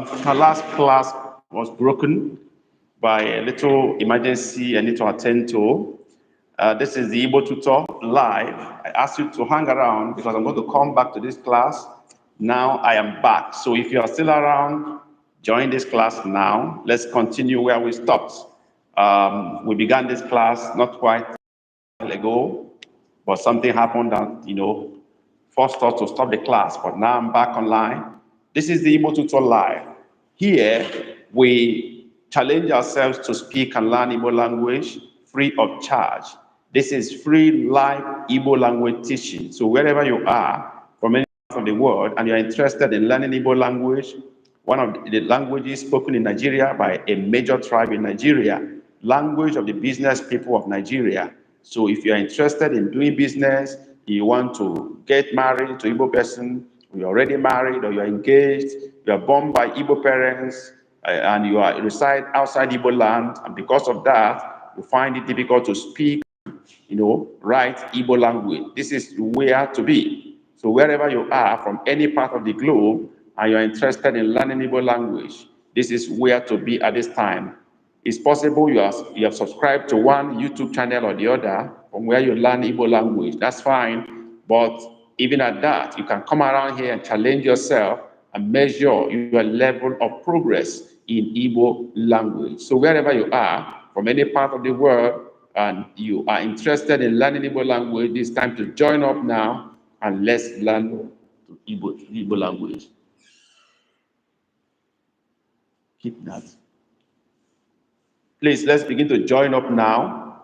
Our last class was broken by a little emergency I need to attend to. This is the Igbo Tutor live. I asked you to hang around because I'm going to come back to this class. Now I am back. So if you are still around, join this class now. Let's continue where we stopped. We began this class not quite a while ago, but something happened that, forced us to stop the class. But now I'm back online. This is the Igbo Tutor Live. Here, we challenge ourselves to speak and learn Igbo language free of charge. This is free live Igbo language teaching. So wherever you are, from any part of the world, and you're interested in learning Igbo language, one of the languages spoken in Nigeria by a major tribe in Nigeria, language of the business people of Nigeria. So if you're interested in doing business, you want to get married to Igbo person, you're already married or you're engaged, you are born by Igbo parents, and you reside outside Igbo land, and because of that, you find it difficult to speak, write Igbo language. This is where to be. So wherever you are, from any part of the globe, and you're interested in learning Igbo language, this is where to be at this time. It's possible you have subscribed to one YouTube channel or the other from where you learn Igbo language. That's fine, but even at that, you can come around here and challenge yourself and measure your level of progress in Igbo language. So wherever you are, from any part of the world, and you are interested in learning Igbo language, it's time to join up now and let's learn Igbo language. Keep that. Please, let's begin to join up now.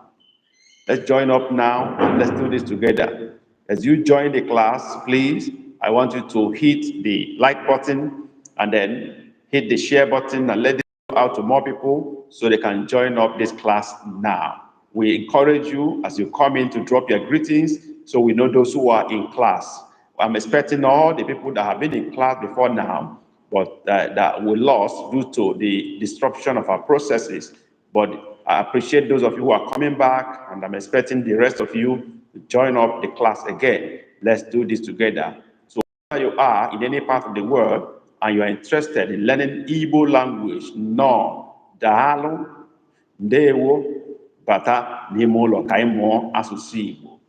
Let's join up now and let's do this together. As you join the class, please, I want you to hit the like button and then hit the share button and let it go out to more people so they can join up this class now. We encourage you as you come in to drop your greetings so we know those who are in class. I'm expecting all the people that have been in class before now, but that we lost due to the disruption of our processes. But I appreciate those of you who are coming back, and I'm expecting the rest of you to join up the class again. Let's do this together. So wherever you are in any part of the world and you are interested in learning Igbo language, no, daalụ, ndewo, bata n'ime ụlọ ka anyị mụọ asụsụ Igbo.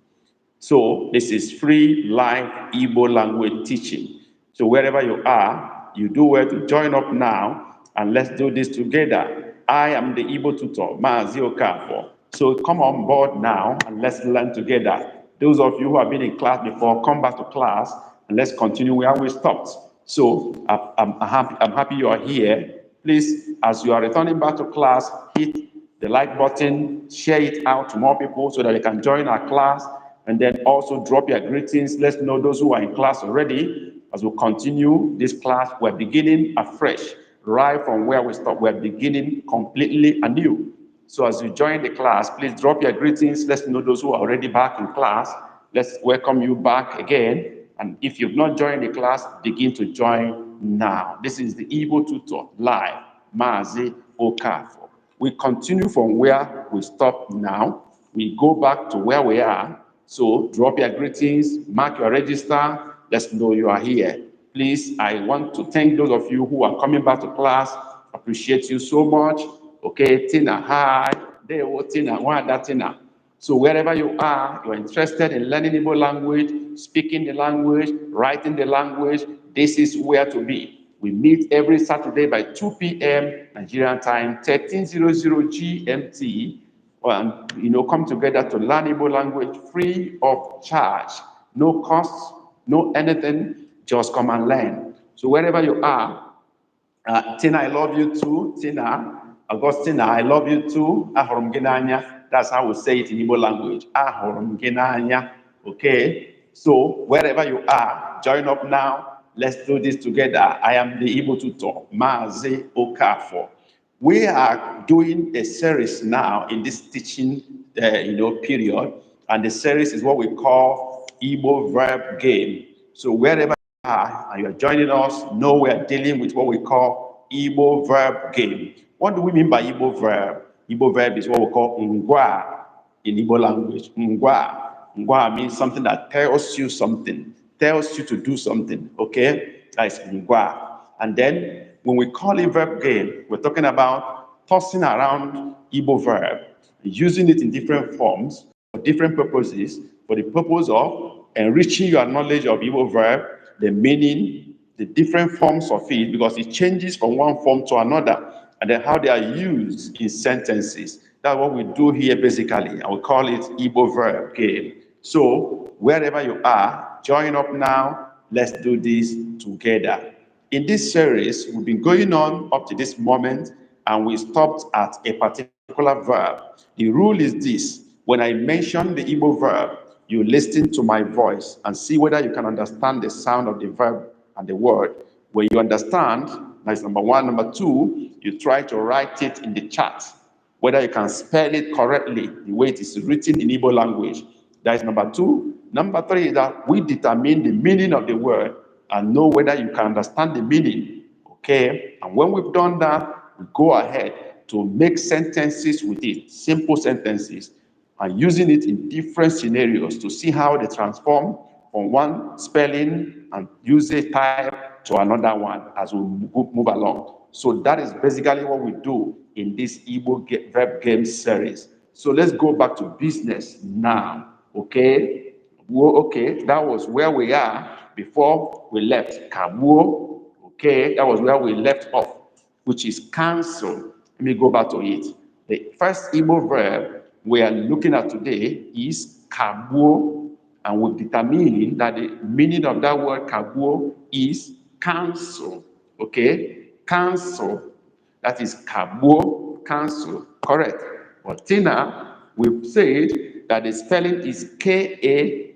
So this is free live Igbo language teaching. So wherever you are, you do well to join up now and let's do this together. I am the Igbo tutor, Maazi Okafor. So come on board now and let's learn together. Those of you who have been in class before, come back to class and let's continue where we stopped. So I'm happy you are here. Please, as you are returning back to class, hit the like button, share it out to more people so that they can join our class, and then also drop your greetings. Let's know those who are in class already. As we continue this class, we're beginning afresh. Right from where we stop, we're beginning completely anew. So as you join the class, please drop your greetings. Let's know those who are already back in class. Let's welcome you back again. And if you've not joined the class, begin to join now. This is the Igbo Tutor Live, Maazi Okafor. We continue from where we stop now. We go back to where we are. So drop your greetings, mark your register. Let's know you are here. Please, I want to thank those of you who are coming back to class. Appreciate you so much. Okay, Tina, hi. There, Tina, Wanda, Tina. So wherever you are, you're interested in learning Igbo language, speaking the language, writing the language, this is where to be. We meet every Saturday by 2 p.m. Nigerian time, 1300 GMT, and come together to learn Igbo language free of charge. No cost, no anything. Just come and learn. So wherever you are, Tina, I love you too. Tina, Augustina, I love you too. Ahurum ginanya. That's how we say it in Igbo language. Ahurum ginanya. Okay. So wherever you are, join up now. Let's do this together. I am the Igbo tutor, Maazi Okafor. We are doing a series now in this teaching, period, and the series is what we call Igbo verb game. So wherever and you're joining us, know we're dealing with what we call Igbo verb game. What do we mean by Igbo verb? Igbo verb is what we call ngwa in Igbo language. Ngwa. Ngwa means something that tells you something, tells you to do something, okay? That is ngwa. And then When we call it verb game, we're talking about tossing around Igbo verb, using it in different forms for different purposes, for the purpose of enriching your knowledge of Igbo verb, the meaning, the different forms of it, because it changes from one form to another, and then how they are used in sentences. That's what we do here basically, and we call it Igbo verb game. So wherever you are, join up now. Let's do this together. In this series, we've been going on up to this moment, and we stopped at a particular verb. The rule is this: when I mention the Igbo verb, you listen to my voice and see whether you can understand the sound of the verb and the word. When you understand, that's number one. Number two, you try to write it in the chat, whether you can spell it correctly, the way it is written in Igbo language. That is number two. Number three is that we determine the meaning of the word and know whether you can understand the meaning. Okay? And when we've done that, we go ahead to make sentences with it, simple sentences, and using it in different scenarios to see how they transform from one spelling and usage type to another one as we move along. So that is basically what we do in this Igbo verb game series. So let's go back to business now. Okay? Well, okay, that was where we are before we left. Kabuo, okay, that was where we left off, which is cancel. Let me go back to it. The first Igbo verb we are looking at today is kabuo, and we've determined that the meaning of that word kabuo is cancel. Okay, cancel. That is kabuo, cancel. Correct. But Tina, we've said that the spelling is K-A-G-B,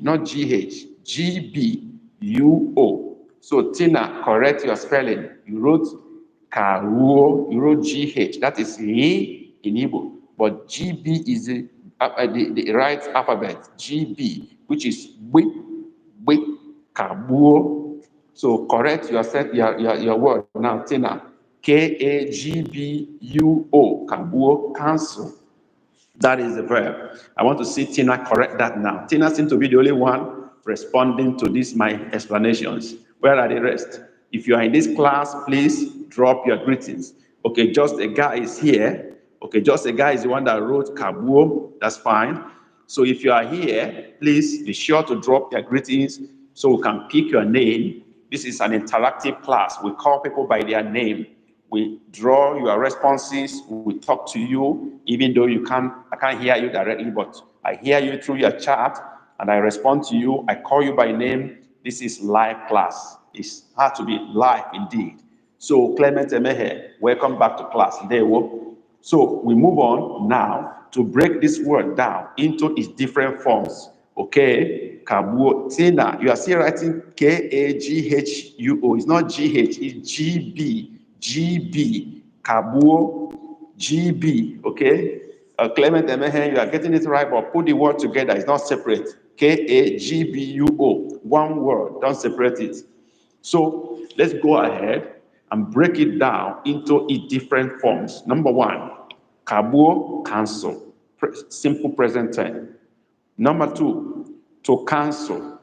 not G-H, G-B-U-O. So Tina, correct your spelling. You wrote karuo, you wrote G-H. That is E in Igbo. But G-B is the right alphabet, G-B, which is B, kabuo. So correct your word now, Tina. K-A-G-B-U-O, kabuo, cancel. That is the verb. I want to see Tina correct that now. Tina seems to be the only one responding to these my explanations. Where are the rest? If you are in this class, please drop your greetings. Okay, just a guy is here. Okay, just a guy is the one that wrote kabuo. That's fine. So if you are here, please be sure to drop your greetings so we can pick your name. This is an interactive class. We call people by their name. We draw your responses. We talk to you, even though I can't hear you directly, but I hear you through your chat and I respond to you. I call you by name. This is live class. It's hard to be live indeed. So Clement Emehe, welcome back to class. There we go. So we move on now to break this word down into its different forms. Okay, kabuo. Tina, you are still writing K-A-G-H-U-O. It's not G-H, it's G-B. G-B, kabuo, G-B, okay? Clement Emehe, you are getting it right, but put the word together. It's not separate. K-A-G-B-U-O, one word, don't separate it. So let's go ahead and break it down into its different forms. Number one, kabuo, cancel, simple present tense. Number two, to cancel,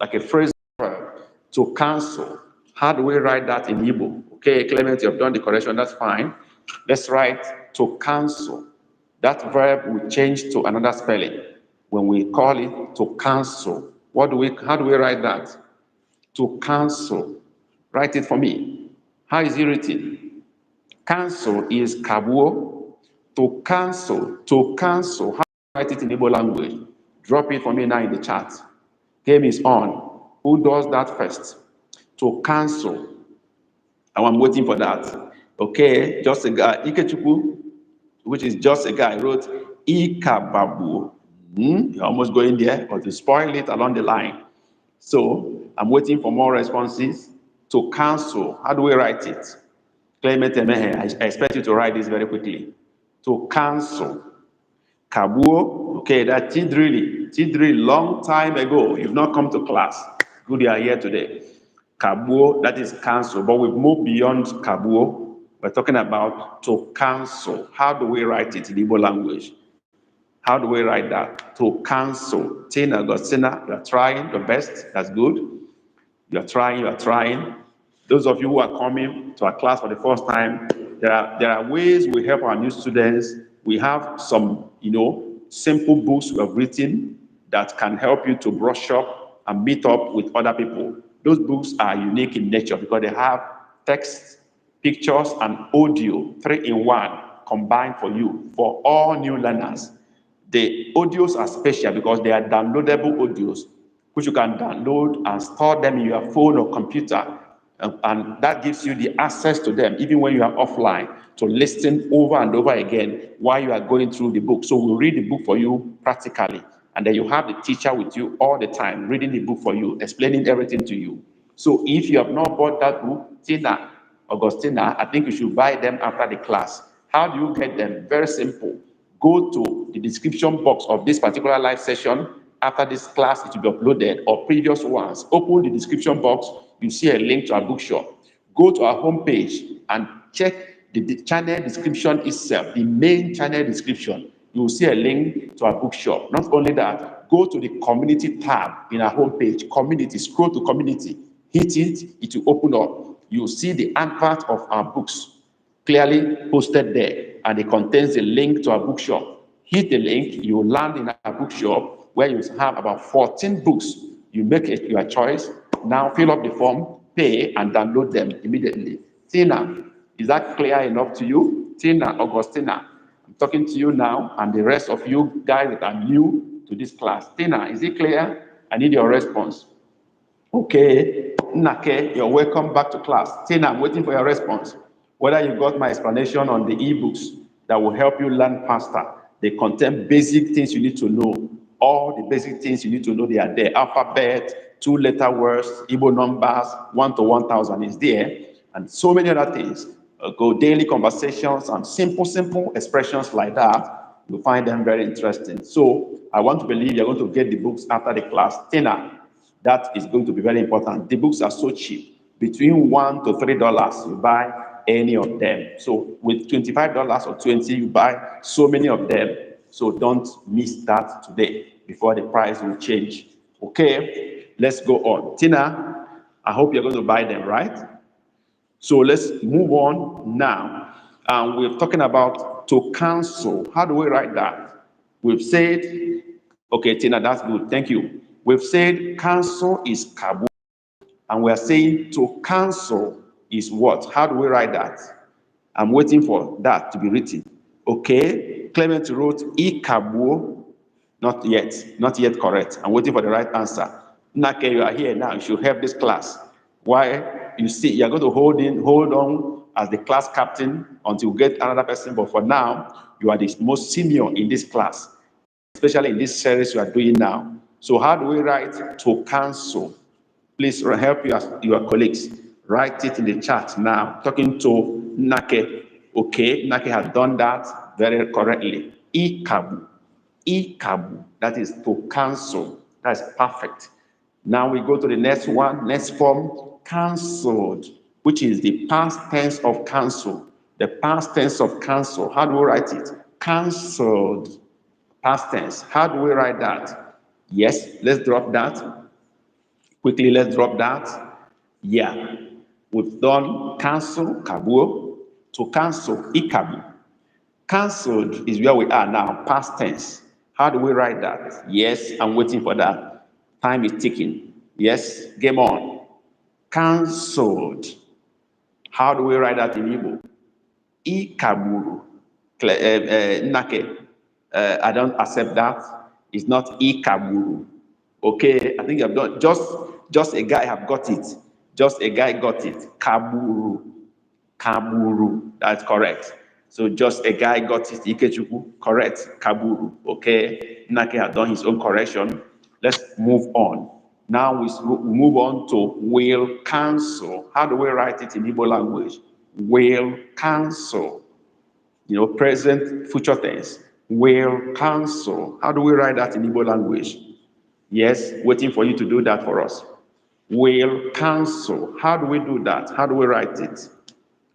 like a phrase verb, to cancel. How do we write that in Igbo? Okay, Clement, you have done the correction, that's fine. Let's write to cancel. That verb will change to another spelling when we call it to cancel. How do we write that? To cancel. Write it for me. How is it written? Cancel is kabuo. To cancel. How do you write it in Igbo language? Drop it for me now in the chat. Game is on. Who does that first? To cancel. And I'm waiting for that. Okay, just a guy. Ikechukwu, which is just a guy, wrote Ikababu. You're almost going there, but you spoil it along the line. So I'm waiting for more responses. To cancel, how do we write it? Clement Emehe, I expect you to write this very quickly. To cancel. Kabuo, okay, that Tidrili, long time ago. You've not come to class. Good, you are here today. Kabuo, that is cancel, but we've moved beyond kabuo. We're talking about to cancel. How do we write it in Igbo language? How do we write that? To cancel. Tina, Gostina, you're trying your best. That's good. You're trying. Those of you who are coming to our class for the first time, there are ways we help our new students. We have some, simple books we have written that can help you to brush up and meet up with other people. Those books are unique in nature because they have text, pictures, and audio, 3-in-1, combined for you, for all new learners. The audios are special because they are downloadable audios, which you can download and store them in your phone or computer. And that gives you the access to them, even when you are offline, to listen over and over again while you are going through the book. So we'll read the book for you practically. And then you have the teacher with you all the time, reading the book for you, explaining everything to you. So if you have not bought that book, Tina, Augustina, I think you should buy them after the class. How do you get them? Very simple. Go to the description box of this particular live session. After this class, it will be uploaded, or previous ones. Open the description box, you see a link to our bookshop. Go to our homepage and check the channel description itself, the main channel description. You will see a link to our bookshop. Not only that, go to the community tab in our homepage, community, scroll to community, hit it, it will open up. You will see the advert of our books clearly posted there, and it contains a link to our bookshop. Hit the link, you will land in our bookshop where you have about 14 books. You make it your choice. Now fill up the form, pay, and download them immediately. Tina, is that clear enough to you? Tina, Augustina, I'm talking to you now, and the rest of you guys that are new to this class. Tina, is it clear? I need your response. Okay, Nake, you're welcome back to class. Tina, I'm waiting for your response. Whether you got my explanation on the ebooks that will help you learn faster. They contain basic things you need to know. All the basic things you need to know, they are there. Alphabet, 2-letter words, Igbo numbers, 1 to 1,000 is there, and so many other things. Go daily conversations and simple expressions like that. You'll find them very interesting. So I want to believe you're going to get the books after the class. Tina, that is going to be very important. The books are so cheap, between $1 to $3. You buy any of them. So with $25 or $20, you buy so many of them. So don't miss that today before the price will change. Okay, let's go on. Tina, I hope you're going to buy them, right? So let's move on now. We're talking about to cancel. How do we write that? We've said, okay, Tina, that's good. Thank you. We've said cancel is kabu, and we're saying to cancel is what? How do we write that? I'm waiting for that to be written. Okay, Clement wrote ikabu. Not yet correct. I'm waiting for the right answer. Nake, you are here now. You should help this class. Why? You see, you're going to hold on as the class captain until you get another person. But for now, you are the most senior in this class, especially in this series you are doing now. So how do we write to cancel? Please help your colleagues. Write it in the chat now. Talking to Nake. Okay, Nake has done that very correctly. Ikabu. Ikabu. That is to cancel. That's perfect. Now we go to the next one, next form, cancelled, which is the past tense of cancel. The past tense of cancel. How do we write it? Cancelled. Past tense. How do we write that? Yes, let's drop that. Quickly, let's drop that. Yeah. We've done cancel, kabuo, to cancel, ikabu. Cancelled is where we are now, past tense. How do we write that? Yes, I'm waiting for that. Time is ticking. Yes, game on. Cancelled. How do we write that in Igbo? Ikaburu. Nake. I don't accept that. It's not ikaburu. Okay, I think I've done just a guy have got it. Just a guy got it. Kaburu. Kaburu. That's correct. So just a guy got it. Ikechuku. Correct. Kaburu. Okay. Nake has done his own correction. Let's move on. Now we move on to will cancel. How do we write it in Igbo language? Will cancel. Present, future tense. Will cancel. How do we write that in Igbo language? Yes, waiting for you to do that for us. Will cancel. How do we do that? How do we write it?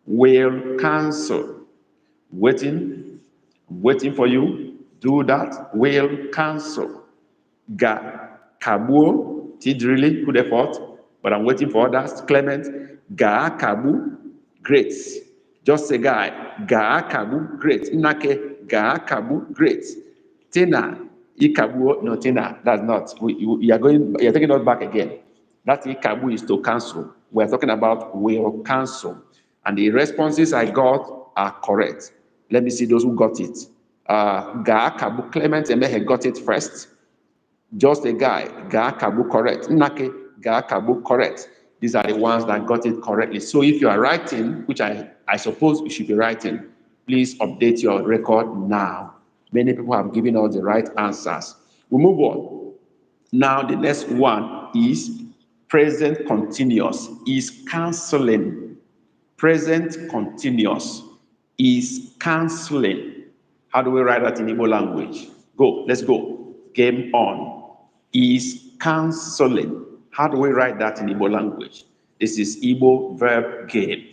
Will cancel. Waiting for you. Do that. Will cancel. Ga kabuo. Tidrili, good effort. But I'm waiting for others. Clement. Ga-akabu, great. Just a guy. Ga-akabu, great. Nake, ga-akabu, great. Tina, ikabu, no tina, that's not. You're taking us back again. That ikabu is to cancel. We're talking about will cancel. And the responses I got are correct. Let me see those who got it. Ga-akabu, Clement Emehe got it first. Just a guy, Ga-akabu, correct. Nake, Ga-akabu, correct. These are the ones that got it correctly. So if you are writing, which I suppose you should be writing, please update your record now. Many people have given us the right answers. We move on. Now the next one is present continuous, is canceling. Present continuous is canceling. How do we write that in Igbo language? Go, let's go. Game on. Is canceling. How do we write that in Igbo language? This is Igbo verb game.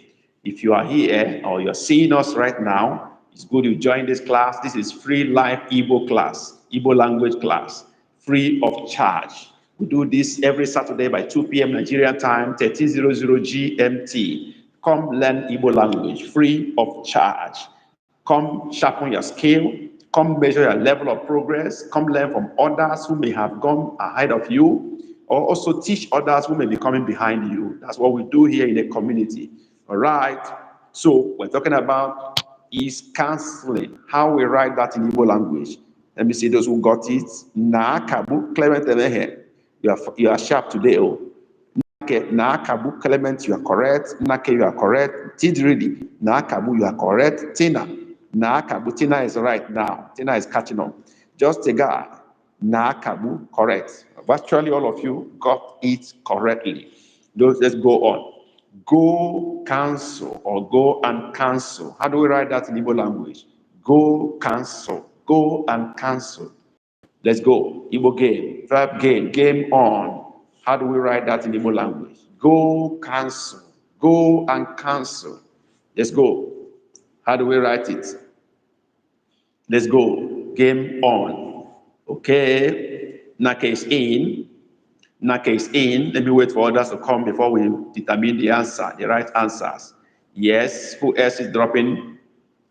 If you are here or you're seeing us right now, it's good you join this class. This is free live Igbo class, Igbo language class, free of charge. We do this every Saturday by 2 p.m. Nigerian time, 1300 GMT. Come learn Igbo language, free of charge. Come sharpen your skill. Come measure your level of progress. Come learn from others who may have gone ahead of you, or also teach others who may be coming behind you. That's what we do here in the community. All right. So we're talking about is canceling. How we write that in Igbo language. Let me see those who got it. Na kabu Clement Emehe. You are sharp today. Oh. Nakabu Clement, you are correct. Nake, you are correct. Tidridi, Nakabu, you are correct. Tina, Nakabu, Tina is right now. Tina is catching up. Just a guy, Nakabu, correct. Virtually all of you got it correctly. Let's go on. Go cancel or go and cancel. How do we write that in Igbo language? Go cancel. Go and cancel. Let's go. Igbo game, verb game, game on. How do we write that in Igbo language? Go cancel. Go and cancel. Let's go. How do we write it? Let's go. Game on. Okay. Nake is in. Nake is in. Let me wait for others to come before we determine the answer, the right answers. Yes. Who else is dropping?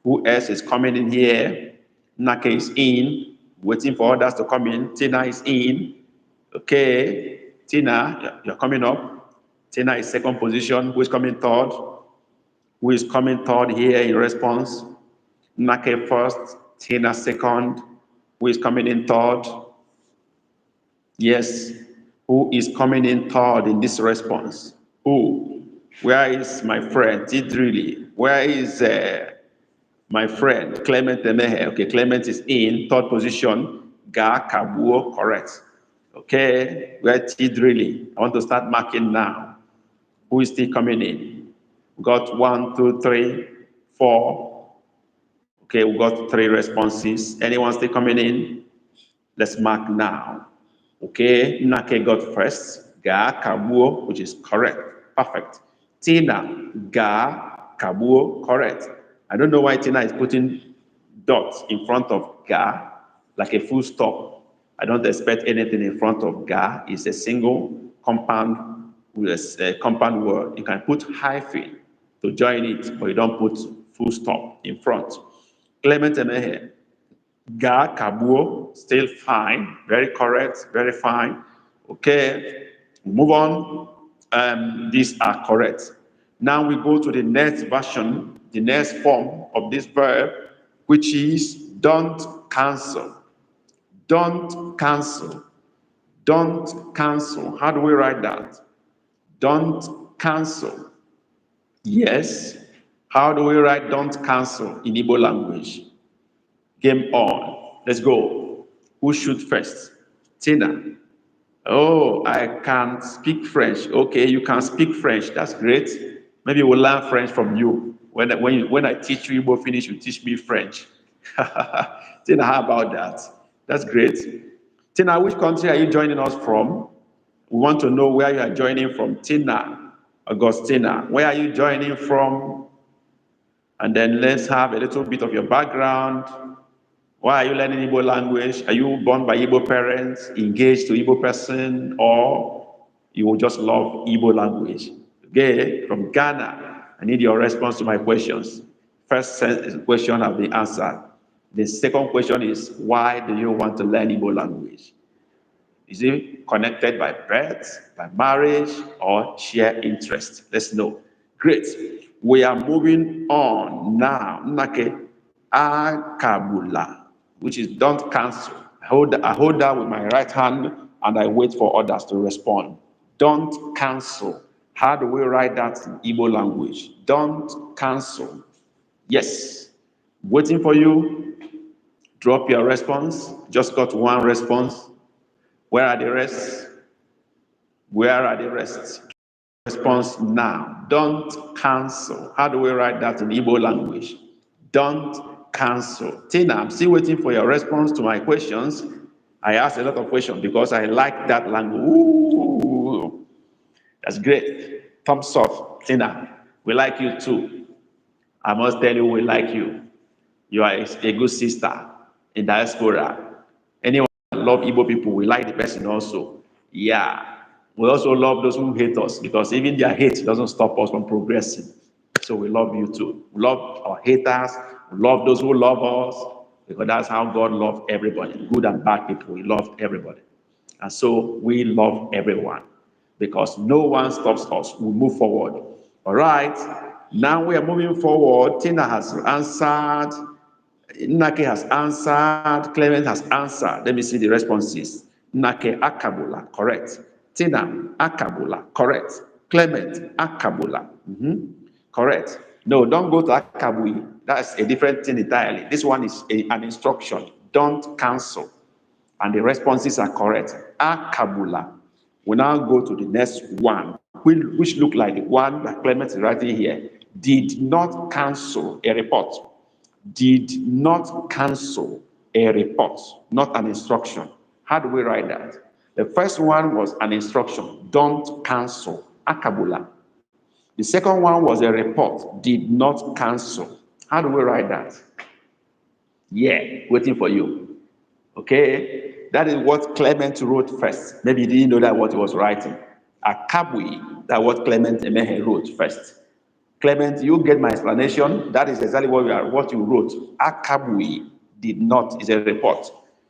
Who else is coming in here? Nake is in. Waiting for others to come in. Tina is in. Okay. Tina, you're coming up. Tina is second position. Who is coming third? Who is coming third here in response? Nake first. Tina second. Who is coming in third? Yes. Who is coming in third in this response? Who? Where is my friend? Tidrili? Where is my friend? Clement Emehe. Okay, Clement is in third position. Ga Kabuo, correct. Okay, where Tidrili? I want to start marking now. Who is still coming in? We got 1, 2, 3, 4. Okay, we got 3 responses. Anyone still coming in? Let's mark now. Okay, Nake got first. Ga Kabuo, which is correct. Perfect. Tina, Ga Kabuo, correct. I don't know why Tina is putting dots in front of Ga, like a full stop. I don't expect anything in front of Ga. It's a single compound with a compound word. You can put hyphen to join it, but you don't put full stop in front. Clement Emehe, Ga Kabuo, still fine, very correct, very fine. Okay, move on. These are correct. Now we go to the next version, the next form of this verb, which is don't cancel. Don't cancel. Don't cancel. How do we write that? Don't cancel. Yes. How do we write don't cancel in Igbo language? Game on. Let's go. Who shoot first? Tina. Oh, I can speak French. Okay, you can speak French. That's great. Maybe we'll learn French from you. When I teach you Igbo finish, you teach me French. Tina, how about that? That's great. Tina, which country are you joining us from? We want to know where you are joining from. Tina, Augustina, where are you joining from? And then let's have a little bit of your background. Why are you learning Igbo language? Are you born by Igbo parents, engaged to Igbo person, or you will just love Igbo language? Okay, from Ghana. I need your response to my questions. First question have been answered. The second question is, why do you want to learn Igbo language? Is it connected by birth, by marriage, or sheer interest? Let's know. Great. We are moving on now. Nake akabula, which is don't cancel. I hold that with my right hand and I wait for others to respond. Don't cancel. How do we write that in Igbo language? Don't cancel. Yes. Waiting for you. Drop your response. Just got one response. Where are the rest? Where are the rest? Response now. Don't cancel. How do we write that in Igbo language? Don't cancel. Tina, I'm still waiting for your response to my questions. I asked a lot of questions because I like that language. Ooh, that's great. Thumbs up. Tina, we like you too. I must tell you, we like you. You are a good sister in diaspora. Anyone that love Igbo people, we like the person also. Yeah. We also love those who hate us because even their hate doesn't stop us from progressing. So we love you too. We love our haters. We love those who love us because that's how God loved everybody, good and bad people. He loved everybody. And so we love everyone because no one stops us. We move forward. All right. Now we are moving forward. Tina has answered. Nake has answered. Clement has answered. Let me see the responses. Nake Akabula, correct. Tina Akabula, correct. Clement Akabula, correct. No, don't go to Akabui. That's a different thing entirely. This one is an instruction. Don't cancel. And the responses are correct. Akabula. We now go to the next one, which look like the one that Clement is writing here. Did not cancel a report. Did not cancel a report, not an instruction. How do we write that? The first one was an instruction, don't cancel, akabula. The second one was a report, did not cancel. How do we write that? Yeah, waiting for you. Okay, that is what Clement wrote first. Maybe you didn't know that what he was writing. Akabui, that what Clement Emehe wrote first. Clement, you get my explanation. That is exactly what you wrote. Akabui did not is a report.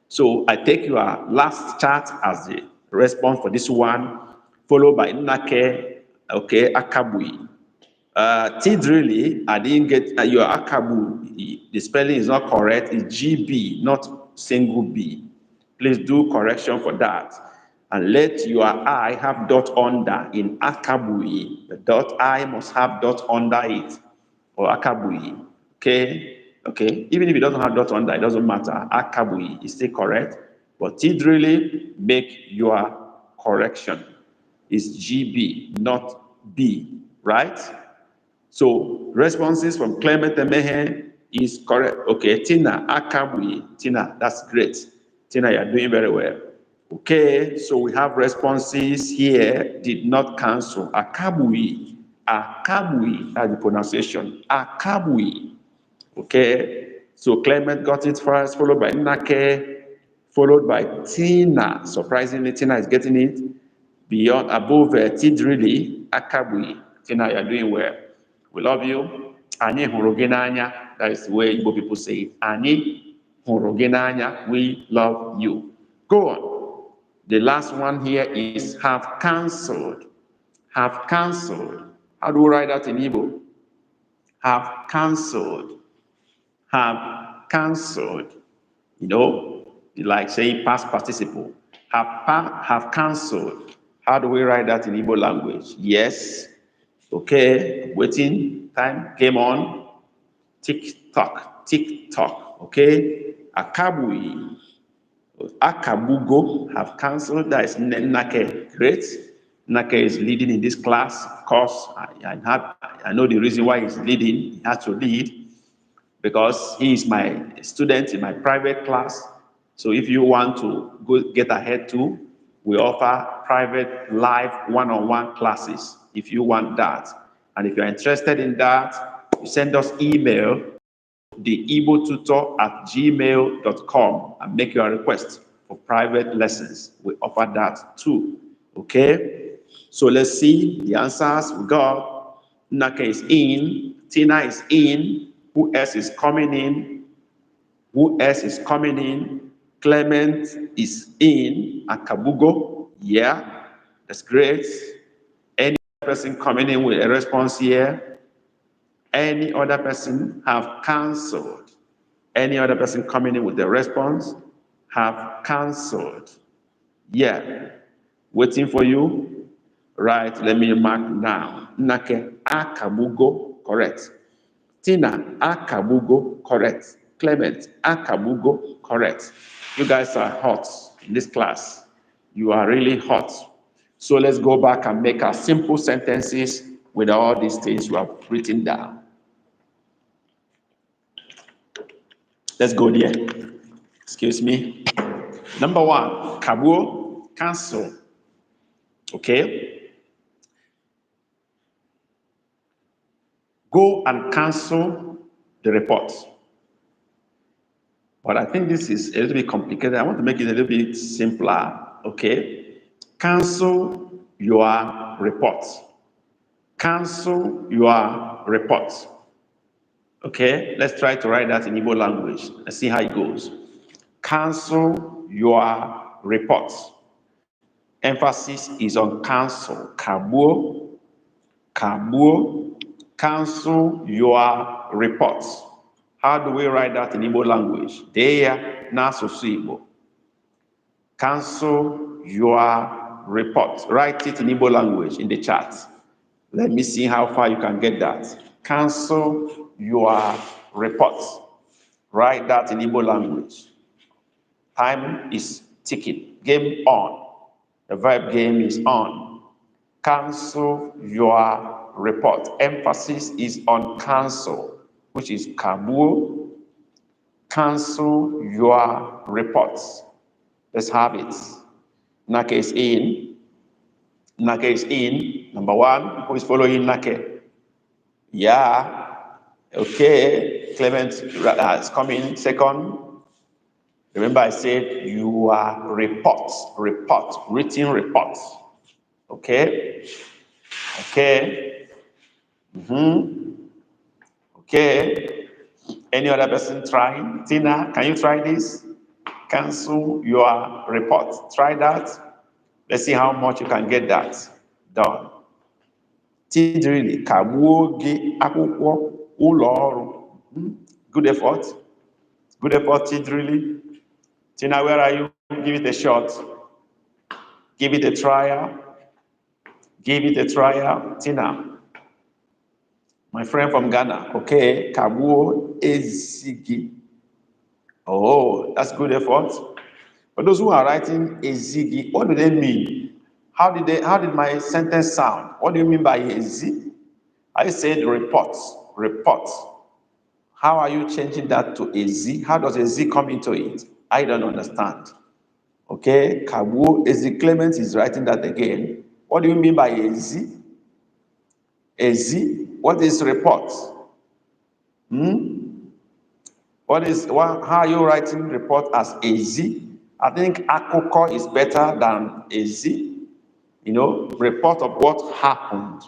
So I take your last chart as the response for this one, followed by Nake, okay, Akabui. Tidrili, I didn't get your Akabu. The spelling is not correct. It's GB, not single B. Please do correction for that. And let your I have dot under in Akabui. The dot I must have dot under it. Or Akabui. Okay? Okay. Even if it doesn't have dot under, it doesn't matter. Akabui is still correct. But Tidrili, make your correction. It's GB, not B. Right? So responses from Clement and Mehen is correct. Okay, Tina, Akabui. Tina, that's great. Tina, you're doing very well. Okay, so we have responses here. Did not cancel. Akabui. Akabui, that's the pronunciation. Akabui. Okay, so Clement got it first, followed by Nake, followed by Tina. Surprisingly, Tina is getting it. Beyond, above Tidrili, Akabui. Tina, you're doing well. We love you. Anyị hụrụ gị n'anya. That is the way Igbo people say it. Anyị hụrụ gị n'anya. We love you. Go on. The last one here is have cancelled. Have cancelled. How do we write that in Igbo? Have cancelled. Have cancelled. You know, like saying past participle. Have cancelled. How do we write that in Igbo language? Yes. Okay, waiting, time came on. Tick tock, tick tock. Okay, Akabui, Akabugo have cancelled. That is Nake. Great. Nake is leading in this class. Of course, I know the reason why he's leading. He has to lead because he is my student in my private class. So if you want to go get ahead too, we offer private live one-on-one classes if you want that. And if you're interested in that, you send us email, theibotutor@gmail.com, and make your request for private lessons. We offer that too. Okay? So let's see the answers we got. Nake is in, Tina is in, who else is coming in? Who else is coming in? Clement is in, Akabugo, yeah, that's great. Any person coming in with a response here? Any other person have cancelled? Any other person coming in with the response have cancelled? Yeah, waiting for you. Right, let me mark now. Nake Akabugo, correct. Tina Akabugo, correct. Clement Akabugo, correct. You guys are hot in this class. You are really hot. So let's go back and make our simple sentences with all these things you have written down. Let's go there. Excuse me. Number one, Kabuo, cancel. Okay? Go and cancel the report. But I think this is a little bit complicated. I want to make it a little bit simpler. Okay? Cancel your report. Cancel your report. Okay? Let's try to write that in Igbo language. Let's see how it goes. Cancel your report. Emphasis is on cancel. Kabuo. Kabuo. Cancel your report. How do we write that in Igbo language? Deya n'asụsụ Igbo. Cancel your report. Write it in Igbo language in the chat. Let me see how far you can get that. Cancel your report. Write that in Igbo language. Time is ticking. Game on. The verb game is on. Cancel your report. Emphasis is on cancel, which is kabuo. Cancel your reports. Let's have it. Nake is in. Nake is in. Number one, who is following Nake? Yeah. Okay. Clement is coming. Second. Remember I said you are reports, written reports. Okay? Okay. Okay. Any other person trying? Tina, can you try this? Cancel your report. Try that. Let's see how much you can get that done. Tidrili, kagbuo gị akwụkwọ ụlọ ọrụ. Good effort. Good effort, Tidrili. Tina, where are you? Give it a shot. Give it a trial. Give it a trial. Tina, my friend from Ghana. Okay, Kabuo Ezigi. Oh, that's good effort. But those who are writing Ezigi, what do they mean? How did my sentence sound? What do you mean by Ezi? I said reports. Report. How are you changing that to Ezi? How does Ezi come into it? I don't understand. Okay, Kabuo Ezi. Clement is writing that again. What do you mean by Ezi? Ezi? What is report? How are you writing report as Ezi? I think Akoko is better than Ezi. You know, report of what happened.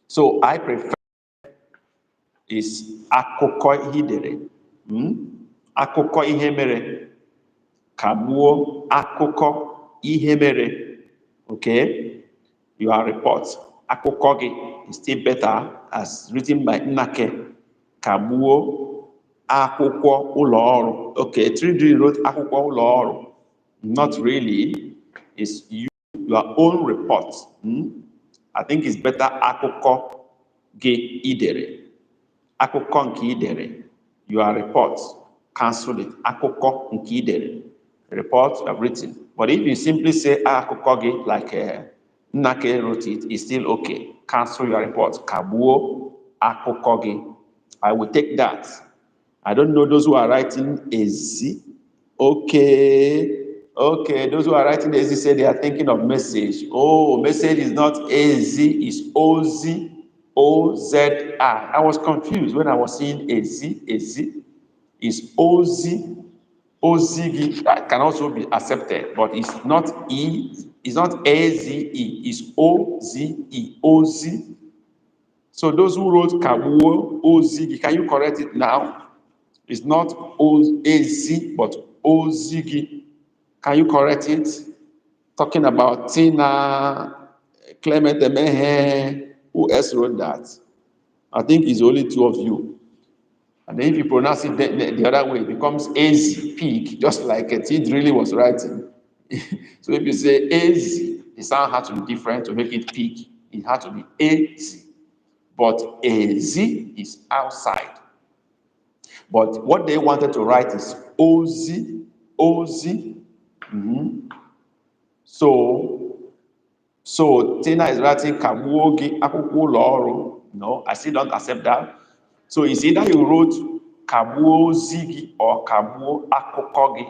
So I prefer is Akoko Hidere. Akoko Ihemere. Kabuo Akoko Ihemere. Okay? Your report. Akokogi is still better as written by Nake. Kabuo Akoko Uloru. Okay, Tridri wrote Akoko Uloru. Not really. It's your own report. I think it's better Akoko Ge Idere. Akoko Nki Idere. Your report. Cancel it. Akoko Nki Idere. Report you have written. But if you simply say Akokogi like Nake wrote it, it's still okay. Cancel your report. Kabuo Akokogi. I will take that. I don't know those who are writing Ezi. Okay. Okay, those who are writing Ezi say they are thinking of message. Oh, message is not Ezi, it's Ozi. O-Z-I. I was confused when I was seeing Ezi. Ezi is Ozi. Ozigi, that can also be accepted, but it's not it's not A-Z-E, it's O-Z-E, Ozi. So those who wrote Kabuo, Ozigi, can you correct it now? It's not O-A-Z, but Ozigi. Can you correct it? Talking about Tina, Clement Emehe, who else wrote that? I think it's only two of you. And then if you pronounce it the other way, it becomes Az, pig, just like it really was writing. So if you say Az, the sound had to be different to make it pig. It had to be Az. But Az is outside. But what they wanted to write is Ozi, Ozi. Mm-hmm. So Tina is writing Kabuogi Akuku Loro. No, I still don't accept that. So it's either you wrote Kabuo Zigi or Kabuo Akokogi.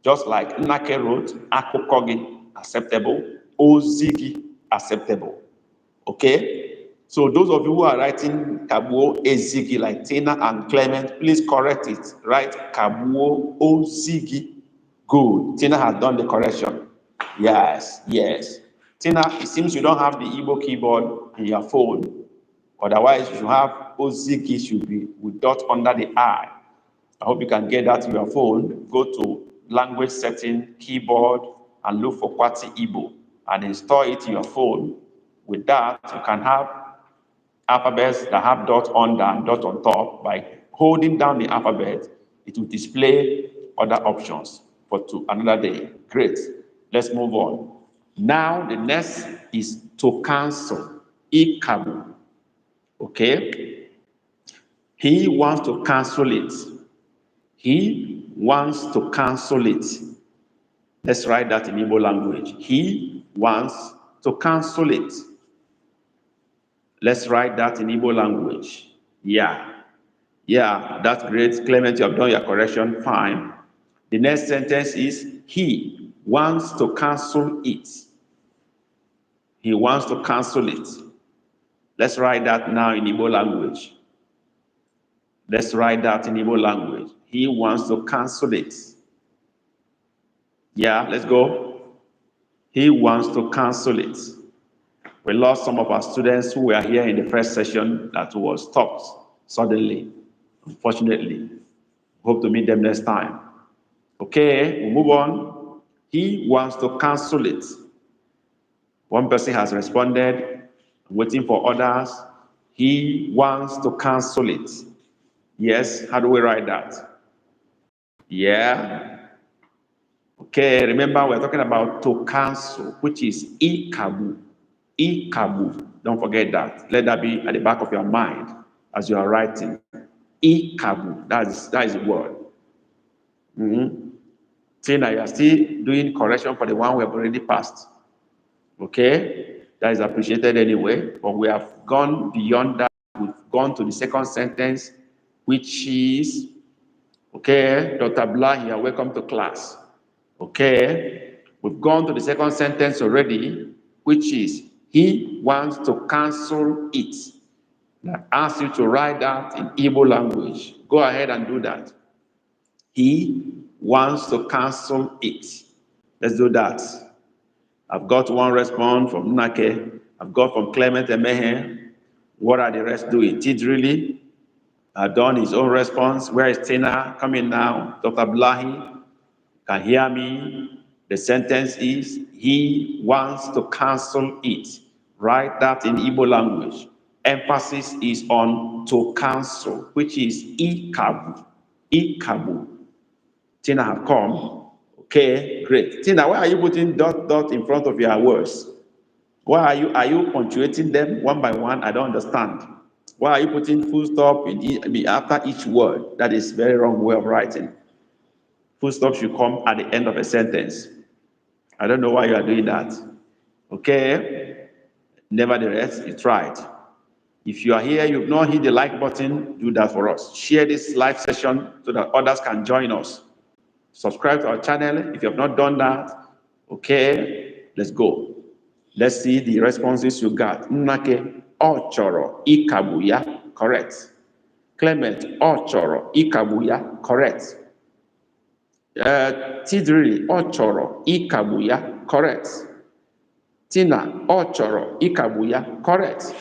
Just like Nake wrote Akokogi, acceptable. Ozigi, acceptable. Okay? So those of you who are writing Kabuo Ezigi like Tina and Clement, please correct it. Write Kabuo Ozigi. Good. Tina has done the correction. Yes, yes. Tina, it seems you don't have the Igbo keyboard in your phone. Otherwise, you have Ozigi should be with dot under the I. I hope you can get that in your phone. Go to language setting, keyboard, and look for Kwati Igbo and install it in your phone. With that, you can have alphabets that have dot under and dot on top. By holding down the alphabet, it will display other options for another day. Great. Let's move on. Now, the next is to cancel. Ikabu. Okay? He wants to cancel it. He wants to cancel it. Let's write that in Igbo language. He wants to cancel it. Let's write that in Igbo language. Yeah. Yeah, that's great. Clement, you have done your correction. Fine. The next sentence is he wants to cancel it. He wants to cancel it. Let's write that now in Igbo language. Let's write that in Igbo language. He wants to cancel it. Yeah, let's go. He wants to cancel it. We lost some of our students who were here in the first session that was stopped suddenly, unfortunately. Hope to meet them next time. Okay, we'll move on. He wants to cancel it. One person has responded, waiting for others. He wants to cancel it. Yes, how do we write that? Yeah. Okay, remember we're talking about to cancel, which is ikabu. Ikabu. Don't forget that. Let that be at the back of your mind as you are writing. Ikabu. That is the word. Mm-hmm. Tina, you are still doing correction for the one we have already passed. Okay? That is appreciated anyway. But we have gone beyond that. We've gone to the second sentence, which is, okay, Dr. Blah here, welcome to class. Okay? We've gone to the second sentence already, which is, he wants to cancel it. I ask you to write that in Igbo language. Go ahead and do that. He wants to cancel it. Let's do that. I've got one response from Nake. I've got from Clement Emehe. What are the rest doing? Tidrili done his own response. Where is Tina coming now? Dr. Blahi can hear me. The sentence is, he wants to cancel it. Write that in Igbo language. Emphasis is on to cancel, which is ikabu. Ikabu. Tina have come. Okay, great. Tina, why are you putting dot in front of your words? Why are you punctuating them one by one? I don't understand. Why are you putting full stop after each word? That is very wrong way of writing. Full stop should come at the end of a sentence. I don't know why you are doing that. Okay? Nevertheless, it's right. If you are here, you've not hit the like button, do that for us. Share this live session so that others can join us. Subscribe to our channel if you have not done that. Okay, let's go. Let's see the responses you got. Nnake, Ochoro, Ikabuya, correct. Clement, Ochoro, Ikabuya, correct. Tidri, ochoro, ikabuya, correct. Tina, ochoro, ikabuya, correct.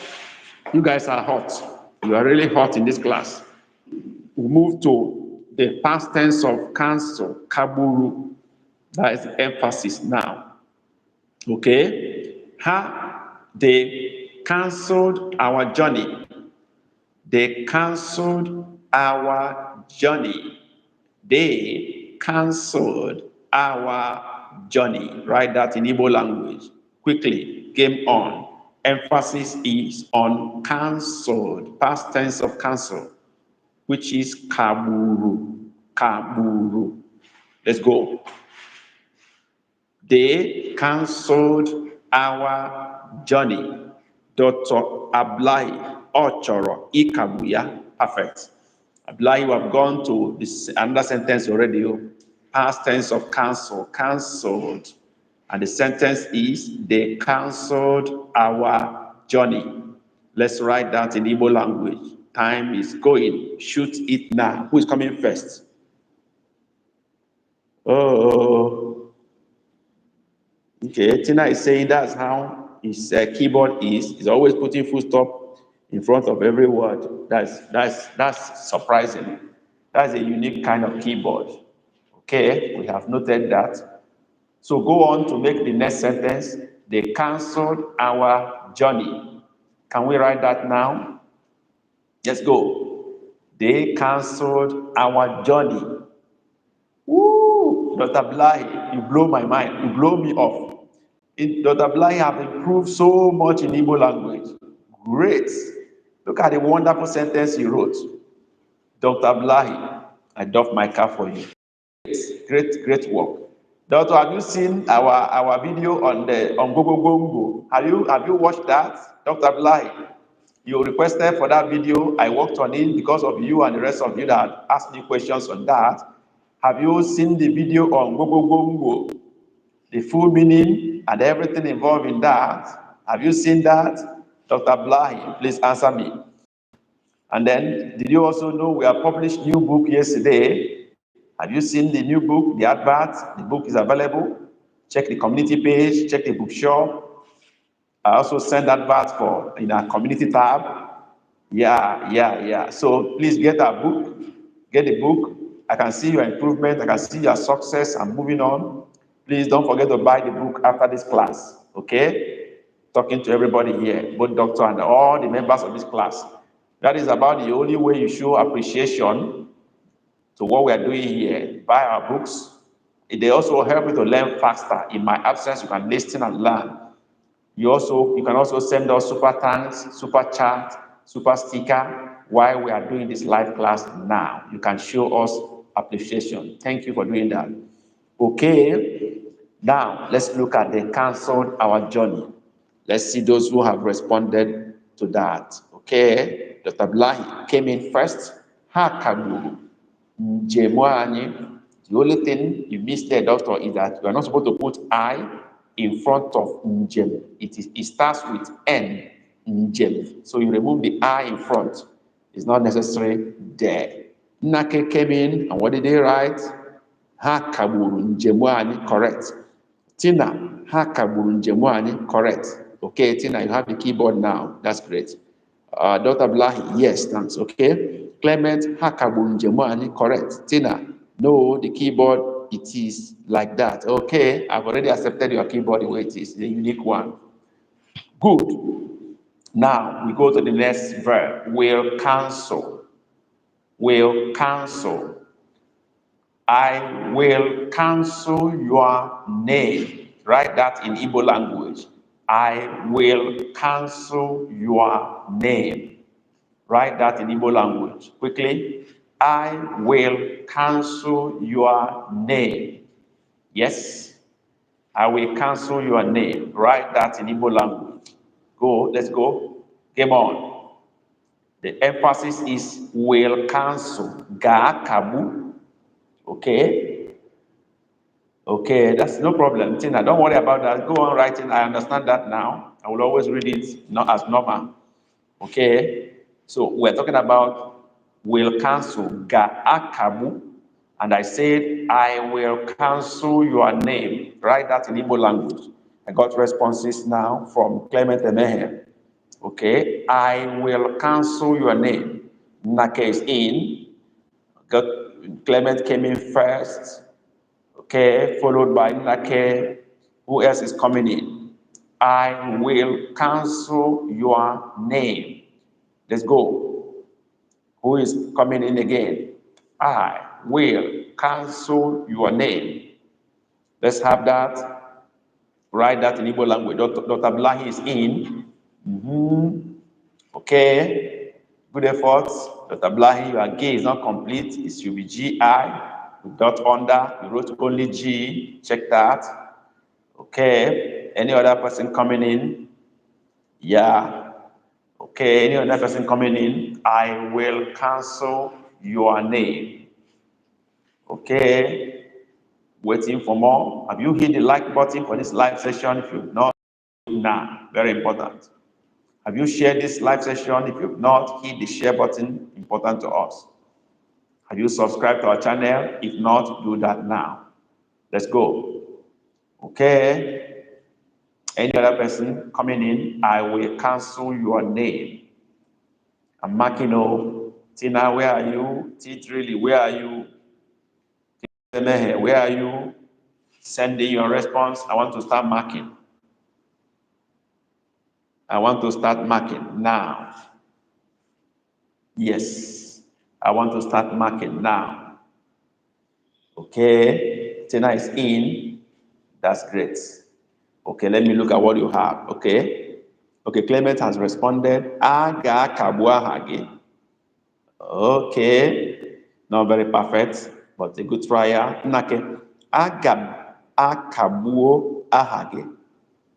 You guys are hot. You are really hot in this class. We move to the past tense of cancel, kaburu. That is emphasis now. Okay? They canceled our journey. They canceled our journey. They canceled our journey. Write that in Igbo language. Quickly, game on. Emphasis is on cancelled, past tense of cancel, which is kaburu. Kaburu. Let's go. They cancelled our journey. Dr. Ablai Ochoro Ikabuya. Perfect. Ablai, you have gone to this another sentence already. Past tense of cancel, cancelled. And the sentence is, they cancelled our journey. Let's write that in Igbo language. Time is going. Shoot it now. Who is coming first? Oh, okay. Tina is saying that's how his keyboard is. He's always putting full stop in front of every word. That's surprising. That's a unique kind of keyboard. Okay, we have noted that. So go on to make the next sentence. They canceled our journey. Can we write that now? Let's go. They canceled our journey. Woo! Dr. Blahi, you blow my mind. You blow me off. Dr. Blahi have improved so much in Igbo language. Great. Look at the wonderful sentence he wrote. Dr. Blahi, I doff my cap for you. Great work. Doctor, have you seen our video on Google Gongo? Have you watched that? Dr. Blahi, you requested for that video. I worked on it because of you and the rest of you that asked me questions on that. Have you seen the video on Google Gongo? The full meaning and everything involved in that. Have you seen that? Dr. Blahi, please answer me. And then, did you also know we have published new book yesterday? Have you seen the new book, the advert? The book is available. Check the community page, check the bookshop. I also send adverts in our community tab. Yeah. So please get our book, get the book. I can see your improvement, I can see your success and moving on. Please don't forget to buy the book after this class, okay? Talking to everybody here, both doctor and all the members of this class. That is about the only way you show appreciation to what we are doing here. Buy our books. They also help you to learn faster. In my absence, you can listen and learn. You can also send us super thanks, super chat, super sticker while we are doing this live class now. You can show us appreciation. Thank you for doing that. Okay, now let's look at the canceled our journey. Let's see those who have responded to that. Okay, Dr. Blahi came in first. Ha kagburu njem anyị. The only thing you missed there, doctor, is that you are not supposed to put I in front of njem. It starts with N, njem. So you remove the I in front. It's not necessary there. Nake came in, and what did they write? Ha kagburu njem anyị, correct. Tina, ha kagburu njem anyị, correct. Okay, Tina, you have the keyboard now. That's great. Dr. Blahi, yes, thanks. Okay. Clement, ha kagburu njem anyị, correct. Tina, no, the keyboard, it is like that. Okay, I've already accepted your keyboard the way it is, the unique one. Good. Now we go to the next verb. Will cancel. Will cancel. I will cancel your name. Write that in Igbo language. I will cancel your name. Write that in Igbo language. Quickly. I will cancel your name. Yes, I will cancel your name. Write that in Igbo language. Go, let's go. Game on. The emphasis is will cancel. Ga kabu. Okay. Okay, that's no problem. Tina, don't worry about that. Go on writing. I understand that now. I will always read it not as normal. Okay. So we're talking about will cancel ga akabu, and I said, I will cancel your name. Write that in Igbo language. I got responses now from Clement Emehe. Okay, I will cancel your name. Nake is in. Clement came in first. Okay, followed by Nake. Who else is coming in? I will cancel your name. Let's go. Who is coming in again? I will cancel your name. Let's have that. Write that in Igbo language. Dr. Blahi is in. Okay. Good efforts. Dr. Blahi, your G is not complete. It should be GI. With dot under. You wrote only G. Check that. Okay. Any other person coming in? Yeah. Okay. Any other person coming in? I will cancel your name. Okay. Waiting for more. Have you hit the like button for this live session? If you've not, now, very important. Have you shared this live session? If you've not, hit the share button, important to us. Have you subscribed to our channel? If not, do that now. Let's go. Okay. Any other person coming in, I will cancel your name. I'm marking off. Tina, where are you? T3, where are you? Where are you? Sending your response. I want to start marking. I want to start marking now. Yes, I want to start marking now. Okay, Tina is in. That's great. Okay, let me look at what you have. Okay, Clement has responded. Aga kabuahage. Okay, not very perfect, but a good trial. Nake. Aga akabuo ahage.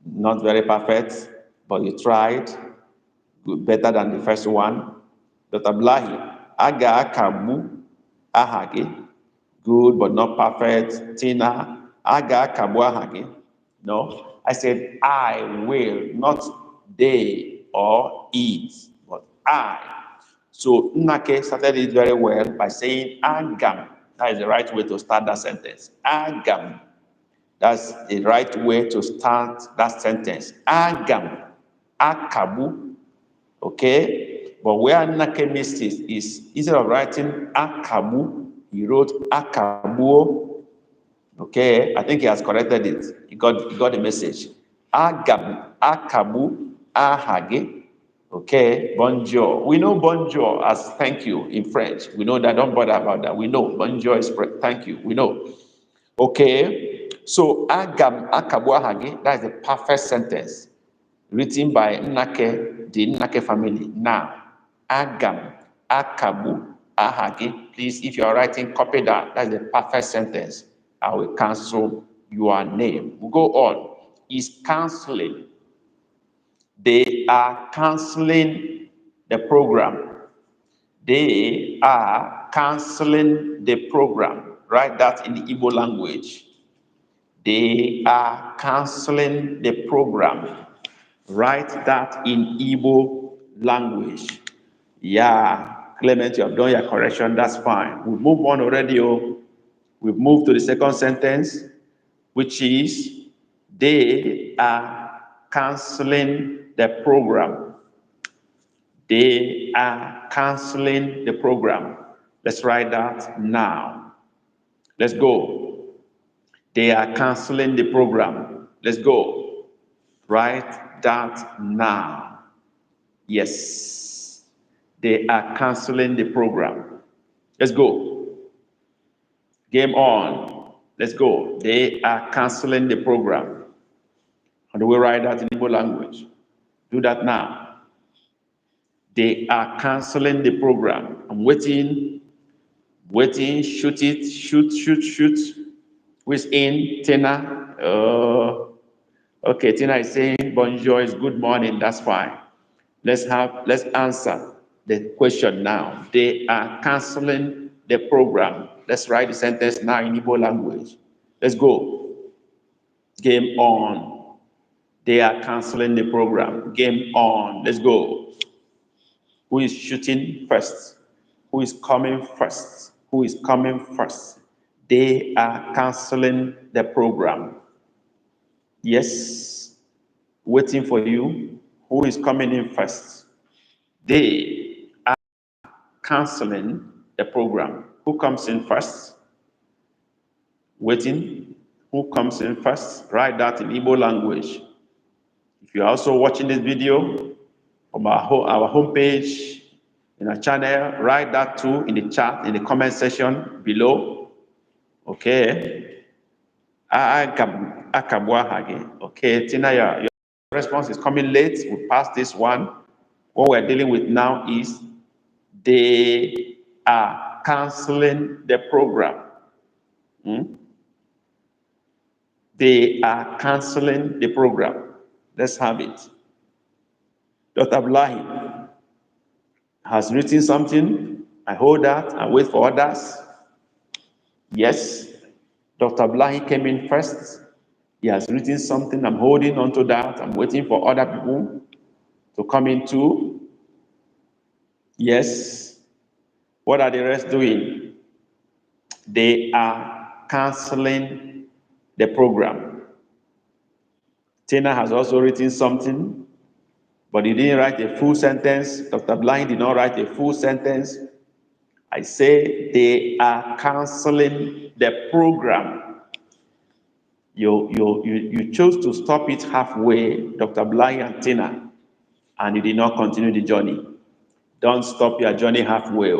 Not very perfect, but you tried. Good, better than the first one. Dr. Blahi, aga akabu ahage. Good, but not perfect. Tina, aga akabu ahage. No, I said I will, not they or it, but I. So Nnake started it very well by saying agam. That is the right way to start that sentence. Agam. That's the right way to start that sentence. Agam. Akabu. Okay? But where Nnake missed it is instead of writing akabu, he wrote akabuo. Okay, I think he has corrected it. He got the message. Agam, akabu, ahage. Okay, bonjour. We know bonjour as thank you in French. We know that. Don't bother about that. We know bonjour is thank you. We know. Okay, so agam, akabu, ahage. That is the perfect sentence written by Nnake, the Nnake family. Now, agam, akabu, ahage. Please, if you are writing, copy that. That's the perfect sentence. I will cancel your name. We'll go on. Is canceling. They are canceling the program. They are canceling the program. Write that in the Igbo language. They are canceling the program. Write that in Igbo language. Yeah, Clement, you have done your correction. That's fine. We've moved on already. We've moved to the second sentence, which is they are canceling the program. They are canceling the program. Let's write that now. Let's go. They are canceling the program. Let's go. Write that now. Yes. They are canceling the program. Let's go. Game on. Let's go. They are canceling the program. How do we write that in Igbo language? Do that now. They are canceling the program. I'm waiting. Shoot it. Shoot. Who is in? Tina. Okay, Tina is saying bonjour is good morning. That's fine. Let's answer the question now. They are canceling the program. Let's write the sentence now in Igbo language. Let's go. Game on. They are canceling the program. Game on. Let's go. Who is shooting first? Who is coming first? Who is coming first? They are canceling the program. Yes, waiting for you. Who is coming in first? They are canceling the program. Who comes in first? Waiting. Who comes in first? Write that in Igbo language. If you're also watching this video from our homepage, in our channel, write that too in the chat, in the comment section below. Okay. Okay, Tina, your response is coming late. We passed this one. What we're dealing with now is they are canceling the program. They are canceling the program. Let's have it. Dr. Abdullahi has written something. I hold that and wait for others. Yes, Dr. Abdullahi came in first. He has written something. I'm holding on to that. I'm waiting for other people to come in too. Yes. What are the rest doing? They are canceling the program. Tina has also written something, but he didn't write a full sentence. Dr. Blind did not write a full sentence. I say they are canceling the program. You chose to stop it halfway, Dr. Blind and Tina, and you did not continue the journey. Don't stop your journey halfway.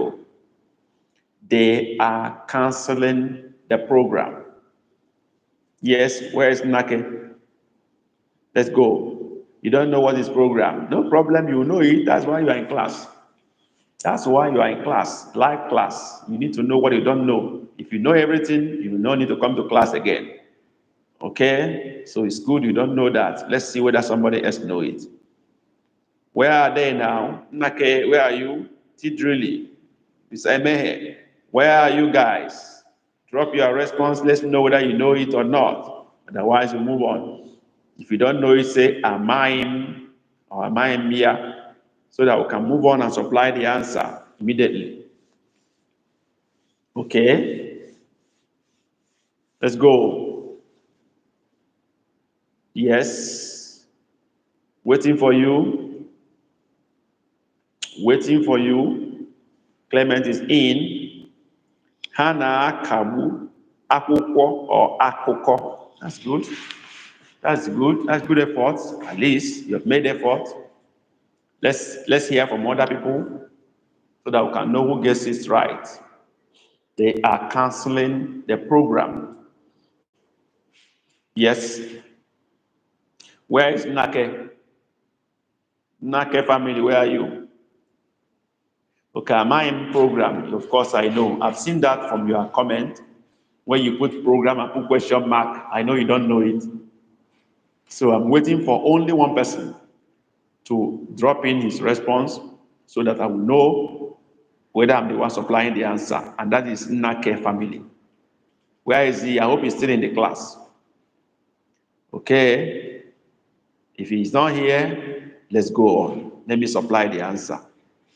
They are canceling the program. Yes, where is Nake? Let's go. You don't know what is program. No problem, you know it. That's why you are in class. That's why you are in class, live class. You need to know what you don't know. If you know everything, you will not need to come to class again. Okay? So it's good you don't know that. Let's see whether somebody else know it. Where are they now? Nake, where are you? Tidrili. Mehe. Where are you guys? Drop your response. Let's know whether you know it or not. Otherwise, we move on. If you don't know it, say Amaim or Amaim Mia, so that we can move on and supply the answer immediately. Okay? Let's go. Yes. Waiting for you. Waiting for you. Clement is in. Hana Kabu. Akukwo or Akoko. That's good. That's good. That's good effort. At least you have made effort. Let's hear from other people so that we can know who gets it right. They are canceling the program. Yes. Where is Nake? Nake family, where are you? Okay, am I in program? Of course I know. I've seen that from your comment. When you put program and put question mark, I know you don't know it. So I'm waiting for only one person to drop in his response so that I will know whether I'm the one supplying the answer, and that is Nake family. Where is he? I hope he's still in the class. Okay. If he's not here, let's go on. Let me supply the answer.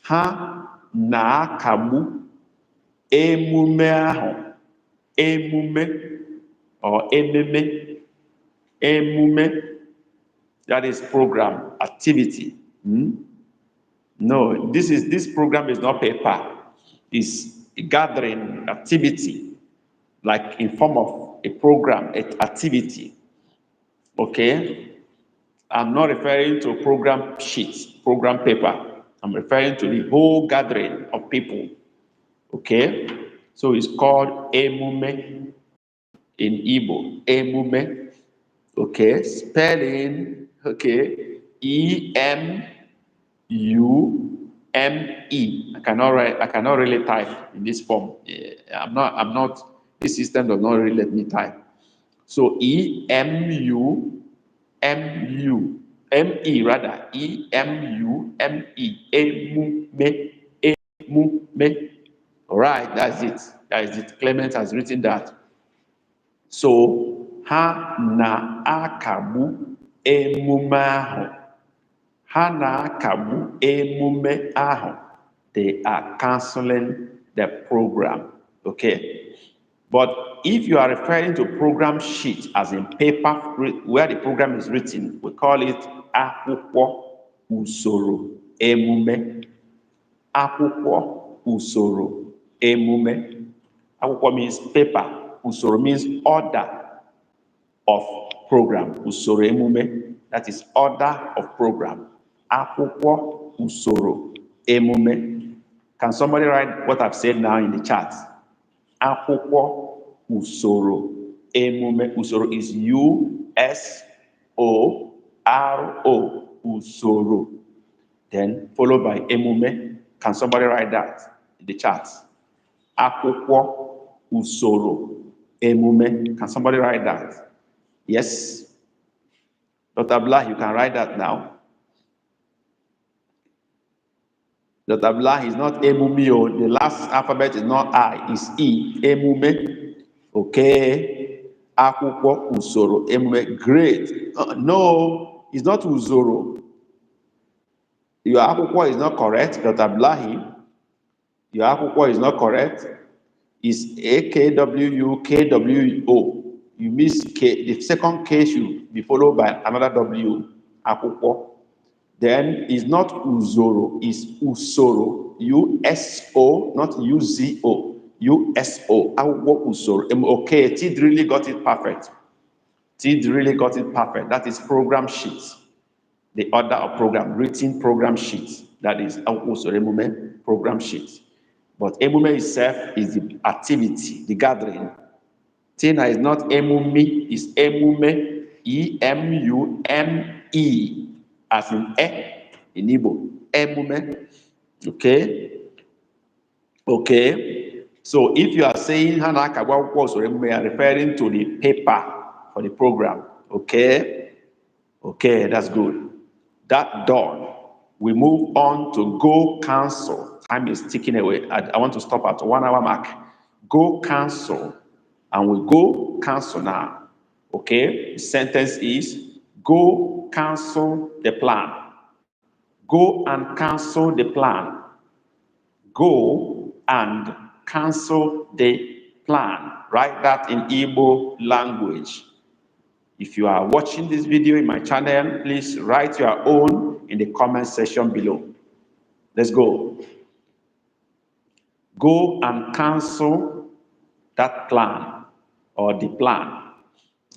Ha na-akagbu emume ahụ. Emume or ememe. Emume. That is program, activity. No, this program is not paper. It's a gathering activity, like in form of a program, an activity. Okay? I'm not referring to program sheets, program paper. I'm referring to the whole gathering of people. Okay? So it's called emume in Igbo. Emume. Okay? Spelling. Okay? E-M-U-M-E. I cannot really type in this form. I'm not, this system does not really let me type. So E-M-U-M-E rather. E-M-U-M-E. Emume. Emume. All right, that's it. That is it. Clement has written that. So, ha na-akagbu emume ahụ. Ha na-akagbu emume ahụ. They are canceling the program. Okay. But if you are referring to program sheet as in paper where the program is written, we call it akwụkwọ usoro emume. Akwụkwọ usoro emume. Akwụkwọ means paper. Usoro means order of program. Usoro emume, that is order of program. Akwụkwọ usoro emume. Can somebody write what I've said now in the chat? Akwụkwọ usoro emume. Usoro is U-S-O-R-O. Usoro. Then followed by emume. Can somebody write that in the chat? Akwụkwọ usoro emume. Can somebody write that? Yes. Dr. Blah, you can write that now. Dr. Blah is not emumio. The last alphabet is not I, it's E. Emume. Okay. Akwụkwọ usoro emume. Great. No, it's not usoro. Your akwụkwọ is not correct, Dr. Blahi. Your akwụkwọ is not correct. It's A-K-W-U-K-W-O. You miss K. The second K should be followed by another W. Akwụkwọ. Then it's not uzoro, it's usoro. U-S-O, not U-Z-O. U-S-O. Akwụkwọ usoro. Okay, Tid really got it perfect. Tid really got it perfect. That is program sheets. The order of program, written program sheets. That is also emume program sheets. But emume itself is the activity, the gathering. Tina is not emume, it's emume, E-M-U-M-E, as in in Igbo. Emume. Okay? Okay. So if you are saying Hanakawa was or emume, you are referring to the paper for the program. Okay? Okay, that's good. That done, we move on to go cancel. Time is ticking away. I want to stop at 1 hour mark. Go cancel. And we go cancel now. Okay? The sentence is go cancel the plan. Go and cancel the plan. Go and cancel the plan. Write that in Igbo language. If you are watching this video in my channel, please write your own in the comment section below. Let's go. Go and cancel that plan or the plan.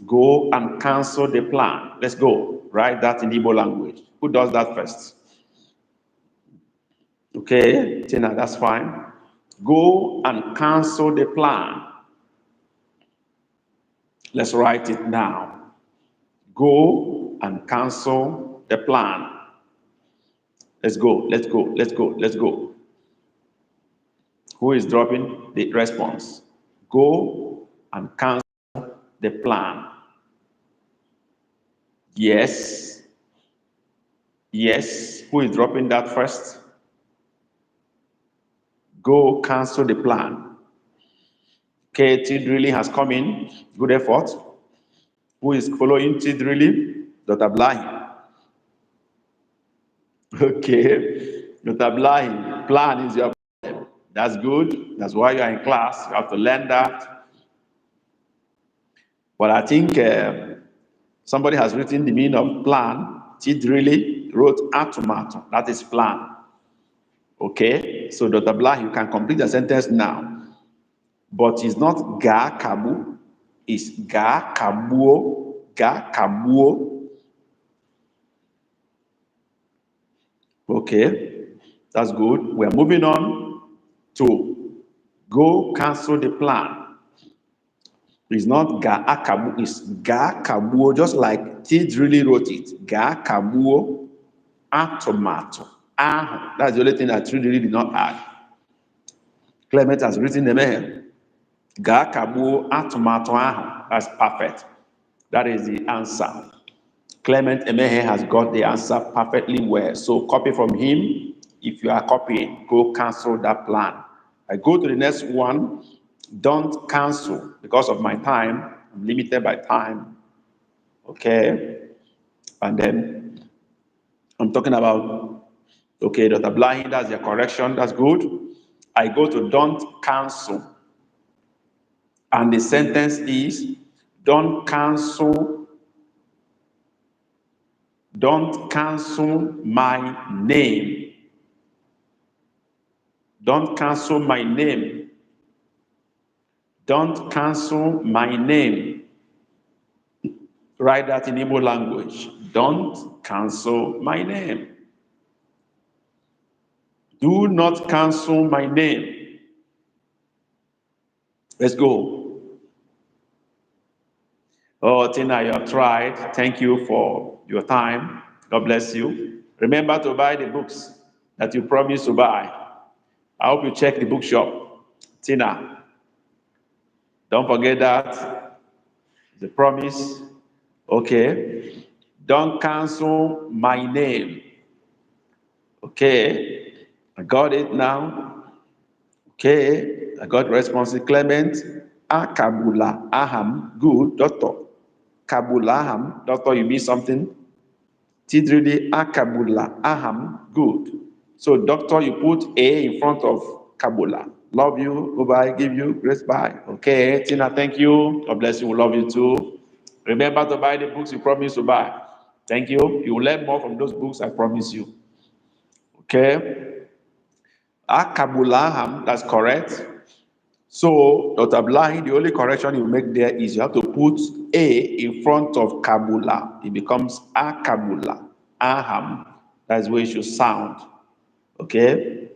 Go and cancel the plan. Let's go. Write that in Igbo language. Who does that first? Okay, Tina, that's fine. Go and cancel the plan. Let's write it now. Go and cancel the plan. Let's go, let's go, let's go, let's go. Who is dropping the response? Go and cancel the plan. Yes. Yes. Who is dropping that first? Go cancel the plan. Okay, Tidrilly has come in. Good effort. Who is following Tidrilly? Dr. Blahi. Okay. Dr. Blahi, plan is your problem. That's good. That's why you are in class. You have to learn that. But I think somebody has written the meaning of plan. Tidrilly wrote atomato. That is plan. Okay. So Dr. Blahi, you can complete the sentence now. But it's not ga kabu. It's ga kabuo. Ga kabuo. Okay, that's good. We're moving on to go cancel the plan. It's not ga akabu, it's ga kabuo, just like Tid really wrote it. Ga kabuo atomato. Ah, that's the only thing that Tid really did not add. Clement has written the name. Ga kabuo atomato. That's perfect. That is the answer. Clement Emehe has got the answer perfectly well. So copy from him. If you are copying, go cancel that plan. I go to the next one. Don't cancel because of my time. I'm limited by time. Okay. And then I'm talking about, okay, Dr. Blahi, that's your correction. That's good. I go to don't cancel. And the sentence is, don't cancel my name. Don't cancel my name. Don't cancel my name. Write that in Igbo language. Don't cancel my name. Do not cancel my name. Let's go. Oh, Tina, you have tried. Thank you for your time. God bless you. Remember to buy the books that you promised to buy. I hope you check the bookshop. Tina, don't forget that. The promise. Okay. Don't cancel my name. Okay. I got it now. Okay. I got response. Clement. Akabula Aham. Good. Doctor. Kabula Aham. Doctor, you mean something? Tidrili Akabula Aham. Good. So, doctor, you put A in front of Kabula. Love you. Goodbye. Give you. Grace. Bye. Okay. Tina, thank you. God bless you. We love you too. Remember to buy the books you promised to buy. Thank you. You will learn more from those books, I promise you. Okay. Akabulaham, that's correct. So, Dr. Blahi, the only correction you make there is you have to put A in front of Kabula. It becomes Akabula. Aham. That's where it should sound. Okay.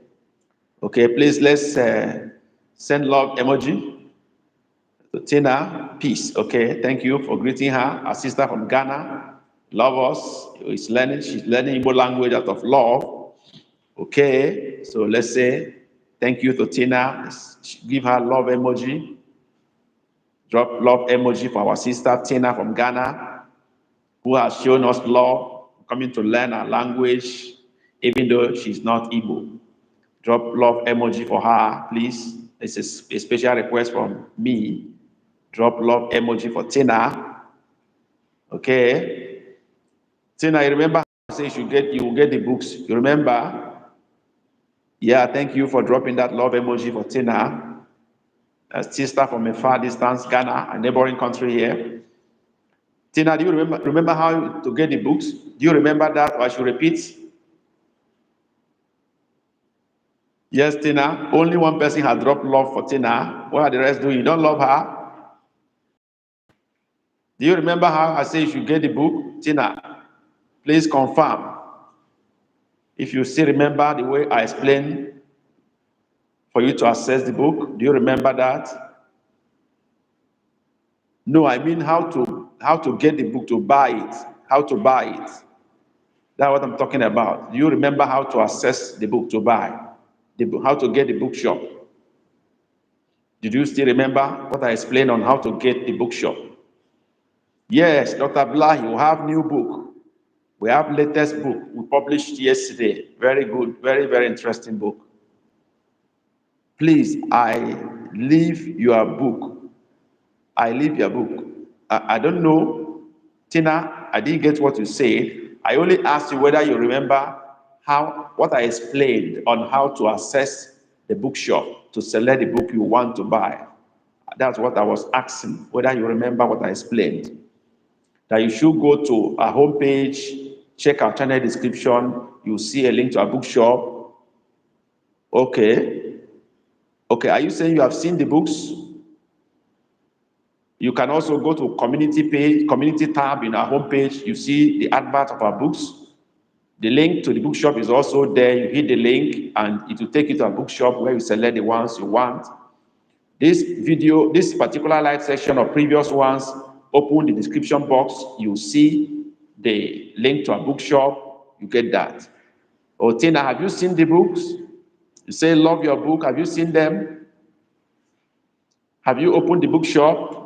Okay, please let's send love emoji to Tina. Peace. Okay, thank you for greeting her. Our sister from Ghana. Love us. She's learning Igbo language out of love. Okay, so let's say thank you to Tina. Let's give her love emoji. Drop love emoji for our sister Tina from Ghana, who has shown us love, coming to learn our language, even though she's not Igbo. Drop love emoji for her, please. It's a special request from me. Drop love emoji for Tina. Okay. Tina, you remember I say you will get the books. You remember? Yeah, thank you for dropping that love emoji for Tina. A sister from a far distance, Ghana, a neighboring country here. Tina, do you remember how to get the books? Do you remember that, or I should repeat? Yes, Tina. Only one person has dropped love for Tina. What are the rest doing? You don't love her? Do you remember how I say you should get the book? Tina, please confirm. If you still remember the way I explained for you to access the book, do you remember that? No, I mean how to get the book, to buy it. How to buy it. That's what I'm talking about. Do you remember how to access the book to buy? The book, how to get the bookshop? Did you still remember what I explained on how to get the bookshop? Yes, Dr. Blah, you have new book. We have latest book we published yesterday. Very good, very, very interesting book. Please, I leave your book. I leave your book. I don't know, Tina, I didn't get what you said. I only asked you whether you remember what I explained on how to access the bookshop to select the book you want to buy. That's what I was asking, whether you remember what I explained. That you should go to our homepage, check our channel description, you'll see a link to our bookshop. Okay. Okay, are you saying you have seen the books? You can also go to community page, community tab in our homepage. You see the advert of our books. The link to the bookshop is also there. You hit the link and it will take you to a bookshop where you select the ones you want. This particular live section or previous ones, open the description box. You see the link to a bookshop. You get that. Oh, Tina, have you seen the books? You say, love your book. Have you seen them? Have you opened the bookshop?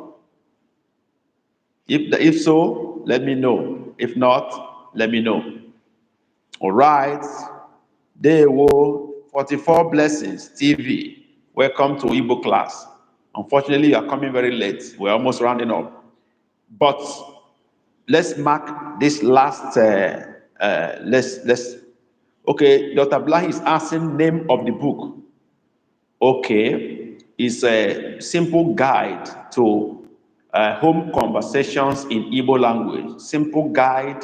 If so, let me know. If not, let me know. All right. There were 44 Blessings TV. Welcome to Igbo class. Unfortunately, you are coming very late. We're almost rounding up. But let's mark this last. Okay, Dr. Blahi is asking name of the book. Okay. is a simple guide to home conversations in Igbo language. Simple guide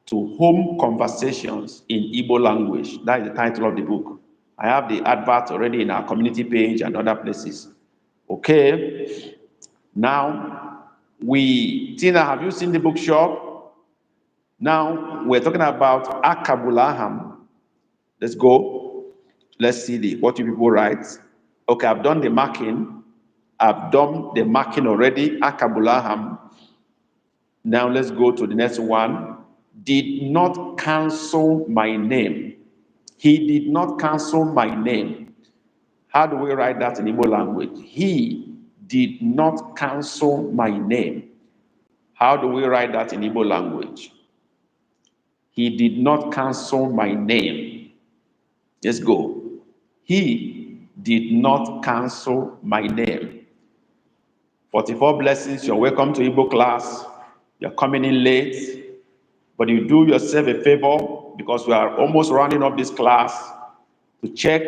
to home conversations in Igbo language. That is the title of the book. I have the advert already in our community page and other places. Okay. Now, Tina, have you seen the bookshop? Now, we're talking about Akabulaham. Let's go. Let's see what you people write. Okay, I've done the marking. I've done the marking already. Akabulaham. Now let's go to the next one. Did not cancel my name. He did not cancel my name. How do we write that in Igbo language? He did not cancel my name. How do we write that in Igbo language? He did not cancel my name. Let's go. He did not cancel my name. 44 blessings. You're welcome to Igbo class. You're coming in late, but you do yourself a favor because we are almost rounding up this class to check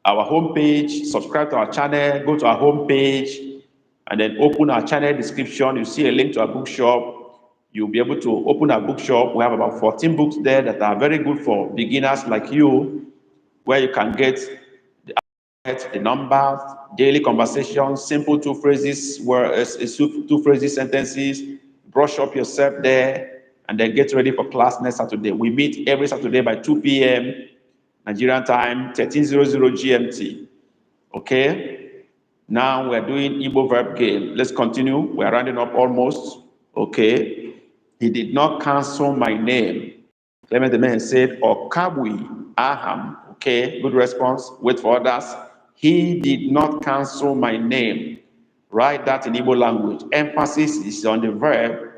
our homepage, subscribe to our channel, go to our homepage, and then open our channel description. You see a link to our bookshop. You'll be able to open our bookshop. We have about 14 books there that are very good for beginners like you, where you can get the numbers, daily conversations, simple two phrases, two phrases, sentences. Brush up yourself there, and then get ready for class next Saturday. We meet every Saturday by 2 p.m. Nigerian time, 1300 GMT. Okay? Now we're doing Igbo verb game. Let's continue. We're rounding up almost. Okay? He did not cancel my name. Clement the man said, Okabui Aham. Okay, good response. Wait for others. He did not cancel my name. Write that in Igbo language. Emphasis is on the verb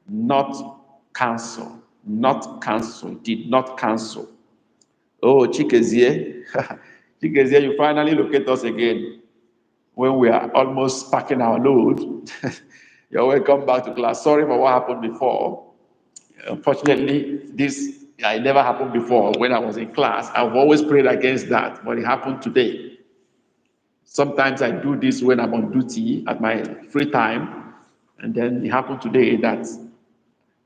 not cancel. Not cancel. Did not cancel. Oh, Chikezie. Chikezie, you finally locate us again when we are almost packing our load. You're welcome back to class. Sorry for what happened before. Unfortunately, this never happened before when I was in class. I've always prayed against that, but it happened today. Sometimes I do this when I'm on duty at my free time, and then it happened today that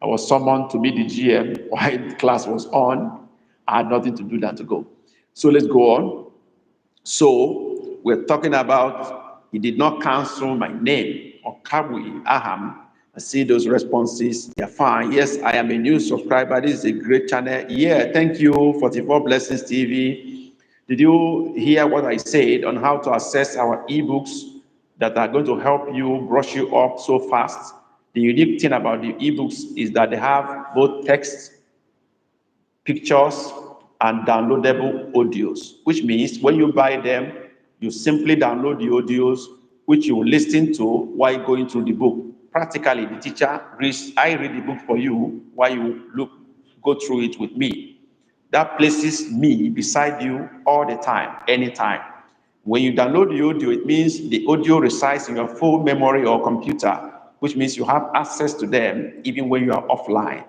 I was summoned to meet the GM while the class was on. I had nothing to do than to go. So let's go on. So we're talking about he did not cancel my name, or Kabui Aham. I see those responses. They're fine. Yes, I am a new subscriber. This is a great channel. Yeah, thank you, 44 Blessings TV. Did you hear what I said on how to access our ebooks that are going to help you brush you up so fast? The unique thing about the ebooks is that they have both text, pictures, and downloadable audios, which means when you buy them, you simply download the audios, which you listen to while going through the book. Practically, the teacher reads, I read the book for you while you go through it with me. That places me beside you all the time, anytime. When you download the audio, it means the audio resides in your phone memory or computer, which means you have access to them even when you are offline.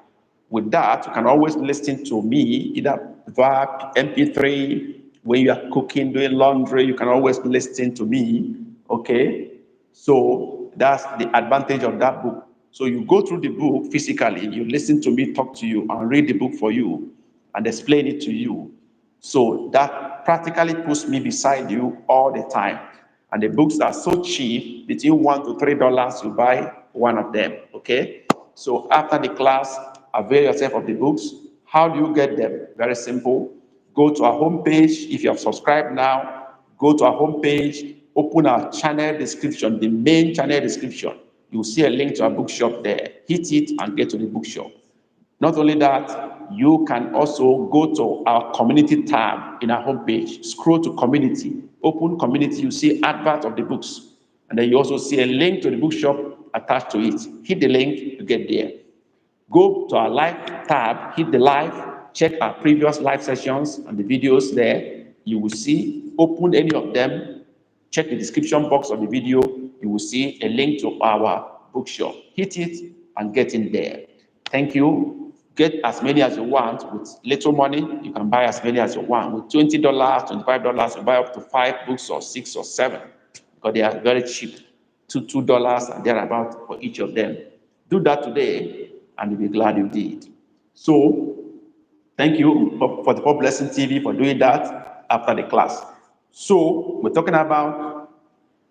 With that, you can always listen to me, either via MP3, when you are cooking, doing laundry, you can always listen to me, okay? So that's the advantage of that book. So you go through the book physically, you listen to me talk to you and read the book for you and explain it to you. So that practically puts me beside you all the time. And the books are so cheap, between $1 to $3, you buy one of them, okay? So after the class, avail yourself of the books. How do you get them? Very simple. Go to our homepage. If you have subscribed now, go to our homepage, open our channel description, the main channel description. You'll see a link to our bookshop there. Hit it and get to the bookshop. Not only that, you can also go to our community tab in our homepage. Scroll to community. Open community, you see advert of the books. And then you also see a link to the bookshop attached to it. Hit the link, you get there. Go to our live tab, hit the live, check our previous live sessions and the videos there. You will see, open any of them, check the description box of the video, you will see a link to our bookshop. Hit it and get in there. Thank you. Get as many as you want. With little money, you can buy as many as you want. With $20, $25, you buy up to 5 books or 6 or 7. because they are very cheap, $2 and thereabout for each of them. Do that today, and you'll be glad you did. So, thank you for the Pop Lesson TV for doing that after the class. So, we're talking about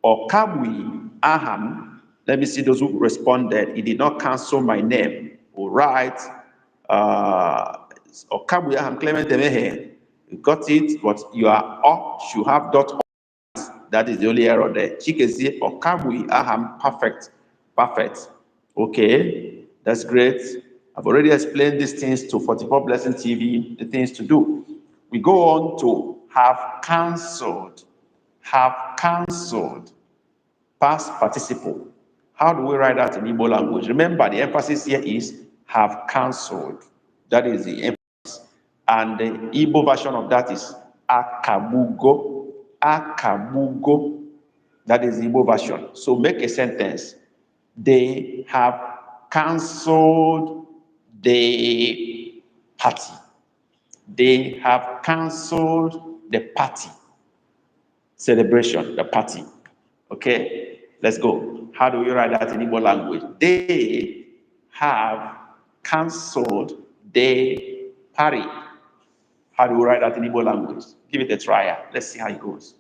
Okabui Aham. Let me see those who responded. He did not cancel my name. All right. Okabui Aham, Clement Emehe. You got it, but you are off. You have dot. That is the only error there. Chikezi Okabui Aham, perfect. Perfect. Okay, that's great. I've already explained these things to 44 Blessing TV, the things to do. We go on to have cancelled. Have cancelled. Past participle. How do we write that in Igbo language? Remember, the emphasis here is have cancelled. That is the emphasis. And the Igbo version of that is akabugo. Akabugo. That is the Igbo version. So make a sentence. They have cancelled the party. They have cancelled the party. Celebration, the party. Okay, let's go. How do we write that in Igbo language? They have cancelled the party. How do we write that in Igbo language? Give it a try. Let's see how it goes.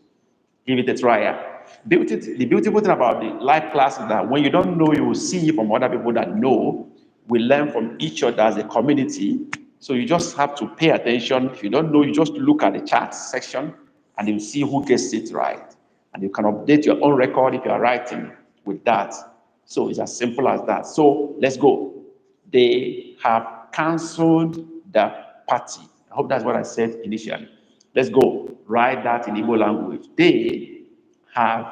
Give it a try. The beautiful thing about the live class is that when you don't know, you will see from other people that know. We learn from each other as a community. So you just have to pay attention. If you don't know, you just look at the chat section and you see who gets it right. And you can update your own record if you are writing with that. So it's as simple as that. So let's go. They have cancelled the party. I hope that's what I said initially. Let's go. Write that in Igbo language. They have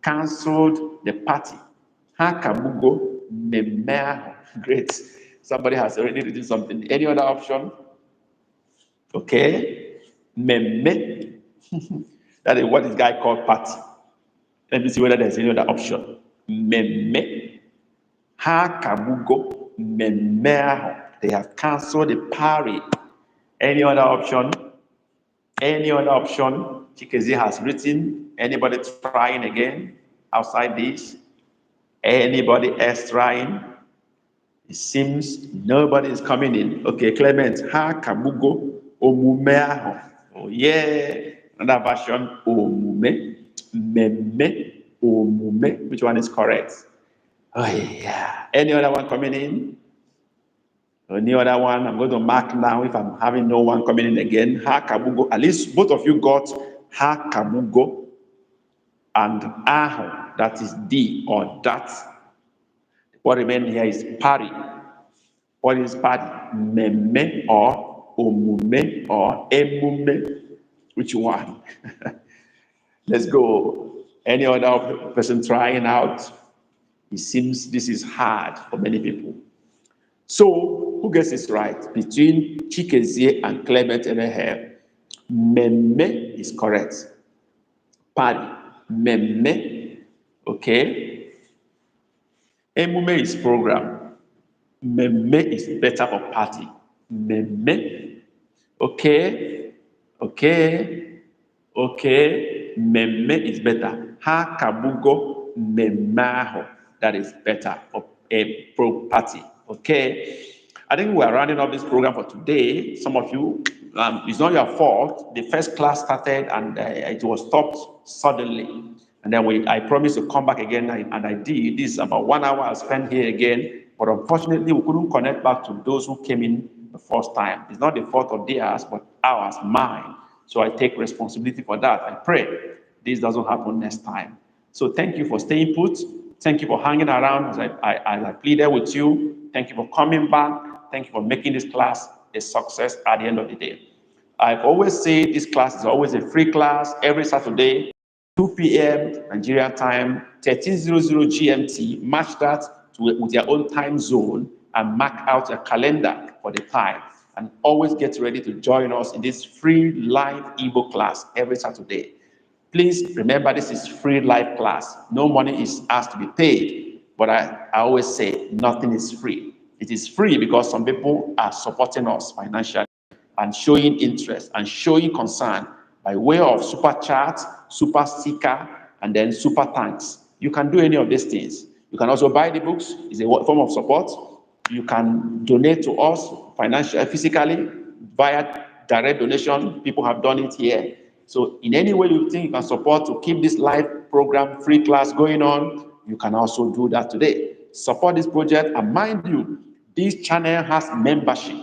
cancelled the party. Hakabugo memeaho. Great. Somebody has already written something. Any other option? Okay. Meme. That is what this guy called party. Let me see whether there's any other option. Meme. Hakabugo memeaho. They have cancelled the party. Any other option? Any other option? Chikezi has written. Anybody trying again outside this? Anybody else trying? It seems nobody is coming in. Okay, Clement. Ha kabugo omume. Oh yeah. Another version. Omume. Meme. Omume. Which one is correct? Oh yeah. Any other one coming in? Any other one? I'm going to mark now if I'm having no one coming in again. Ha kabugo. At least both of you got ha kabugo and aho. That is D or that. What remains here is pari. What is pari? Meme or omume or emume. Which one? Let's go. Any other person trying out? It seems this is hard for many people. So, who gets this right? Between Chikezie and Clement Emehe, meme is correct. Pari, meme, okay? Emume is program. Meme is better for party. Meme, okay, okay, okay. Meme is better. Ha kabugo memaho. That is better for a pro party. Okay. I think we are rounding up this program for today. Some of you, it's not your fault. The first class started and it was stopped suddenly. And then I promised to come back again, and I did. This is about 1 hour I spent here again. But unfortunately, we couldn't connect back to those who came in the first time. It's not the fault of theirs, but ours, mine. So I take responsibility for that. I pray this doesn't happen next time. So thank you for staying put. Thank you for hanging around as I pleaded with you. Thank you for coming back. Thank you for making this class a success at the end of the day. I've always said this class is always a free class every Saturday, 2 p.m. Nigeria time, 1300 GMT. Match that with your own time zone and mark out your calendar for the time. And always get ready to join us in this free live Igbo class every Saturday. Please remember, this is free live class. No money is asked to be paid. But I always say nothing is free. It is free because some people are supporting us financially and showing interest and showing concern by way of super chat, super sticker, and then super thanks. You can do any of these things. You can also buy the books. It's a form of support. You can donate to us financially, physically, via direct donation. People have done it here. So in any way you think you can support to keep this live program, free class going on, you can also do that today. Support this project, and mind you, this channel has membership.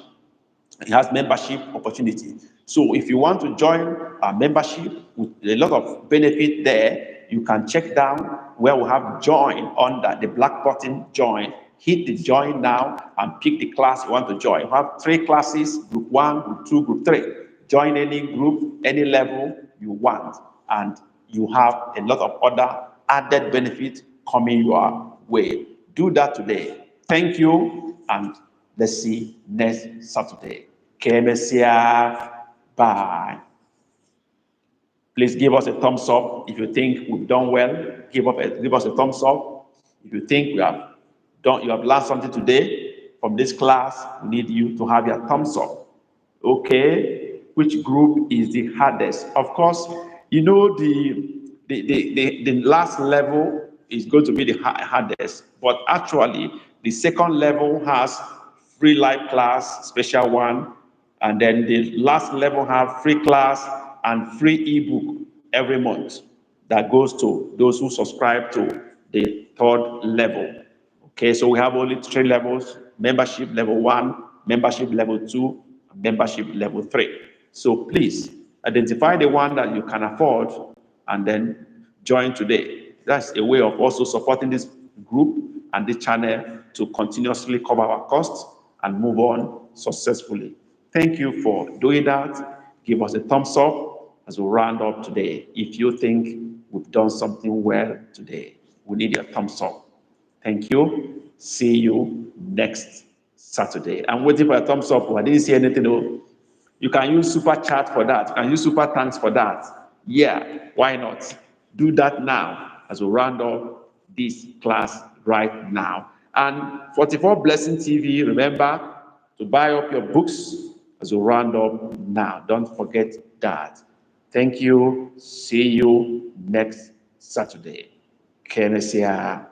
It has membership opportunity. So if you want to join our membership with a lot of benefit there, you can check down where we have join under the black button, join. Hit the join now and pick the class you want to join. We have 3 classes, group 1, group 2, group 3. Join any group, any level you want, and you have a lot of other added benefits coming your way. Do that today. Thank you, and let's see next Saturday. Kemesia. Bye. Please give us a thumbs up if you think we've done well. Give us a thumbs up. If you think you have learned something today from this class, we need you to have your thumbs up. Okay, which group is the hardest? Of course, you know the last level is going to be the hardest, but actually the second level has free live class, special one, and then the last level have free class and free ebook every month that goes to those who subscribe to the third level. Okay, so we have only 3 levels: membership level 1, membership level 2, and membership level 3. So please identify the one that you can afford and then join today. That's a way of also supporting this group and this channel to continuously cover our costs and move on successfully. Thank you for doing that. Give us a thumbs up as we round up today. If you think we've done something well today, we need your thumbs up. Thank you. See you next Saturday. I'm waiting for a thumbs up. I didn't see anything. You can use super chat for that. You can use super thanks for that. Yeah, why not? Do that now as we round up this class right now. And 44 Blessing TV, remember to buy up your books as we round up now. Don't forget that. Thank you. See you next Saturday. Kenesia.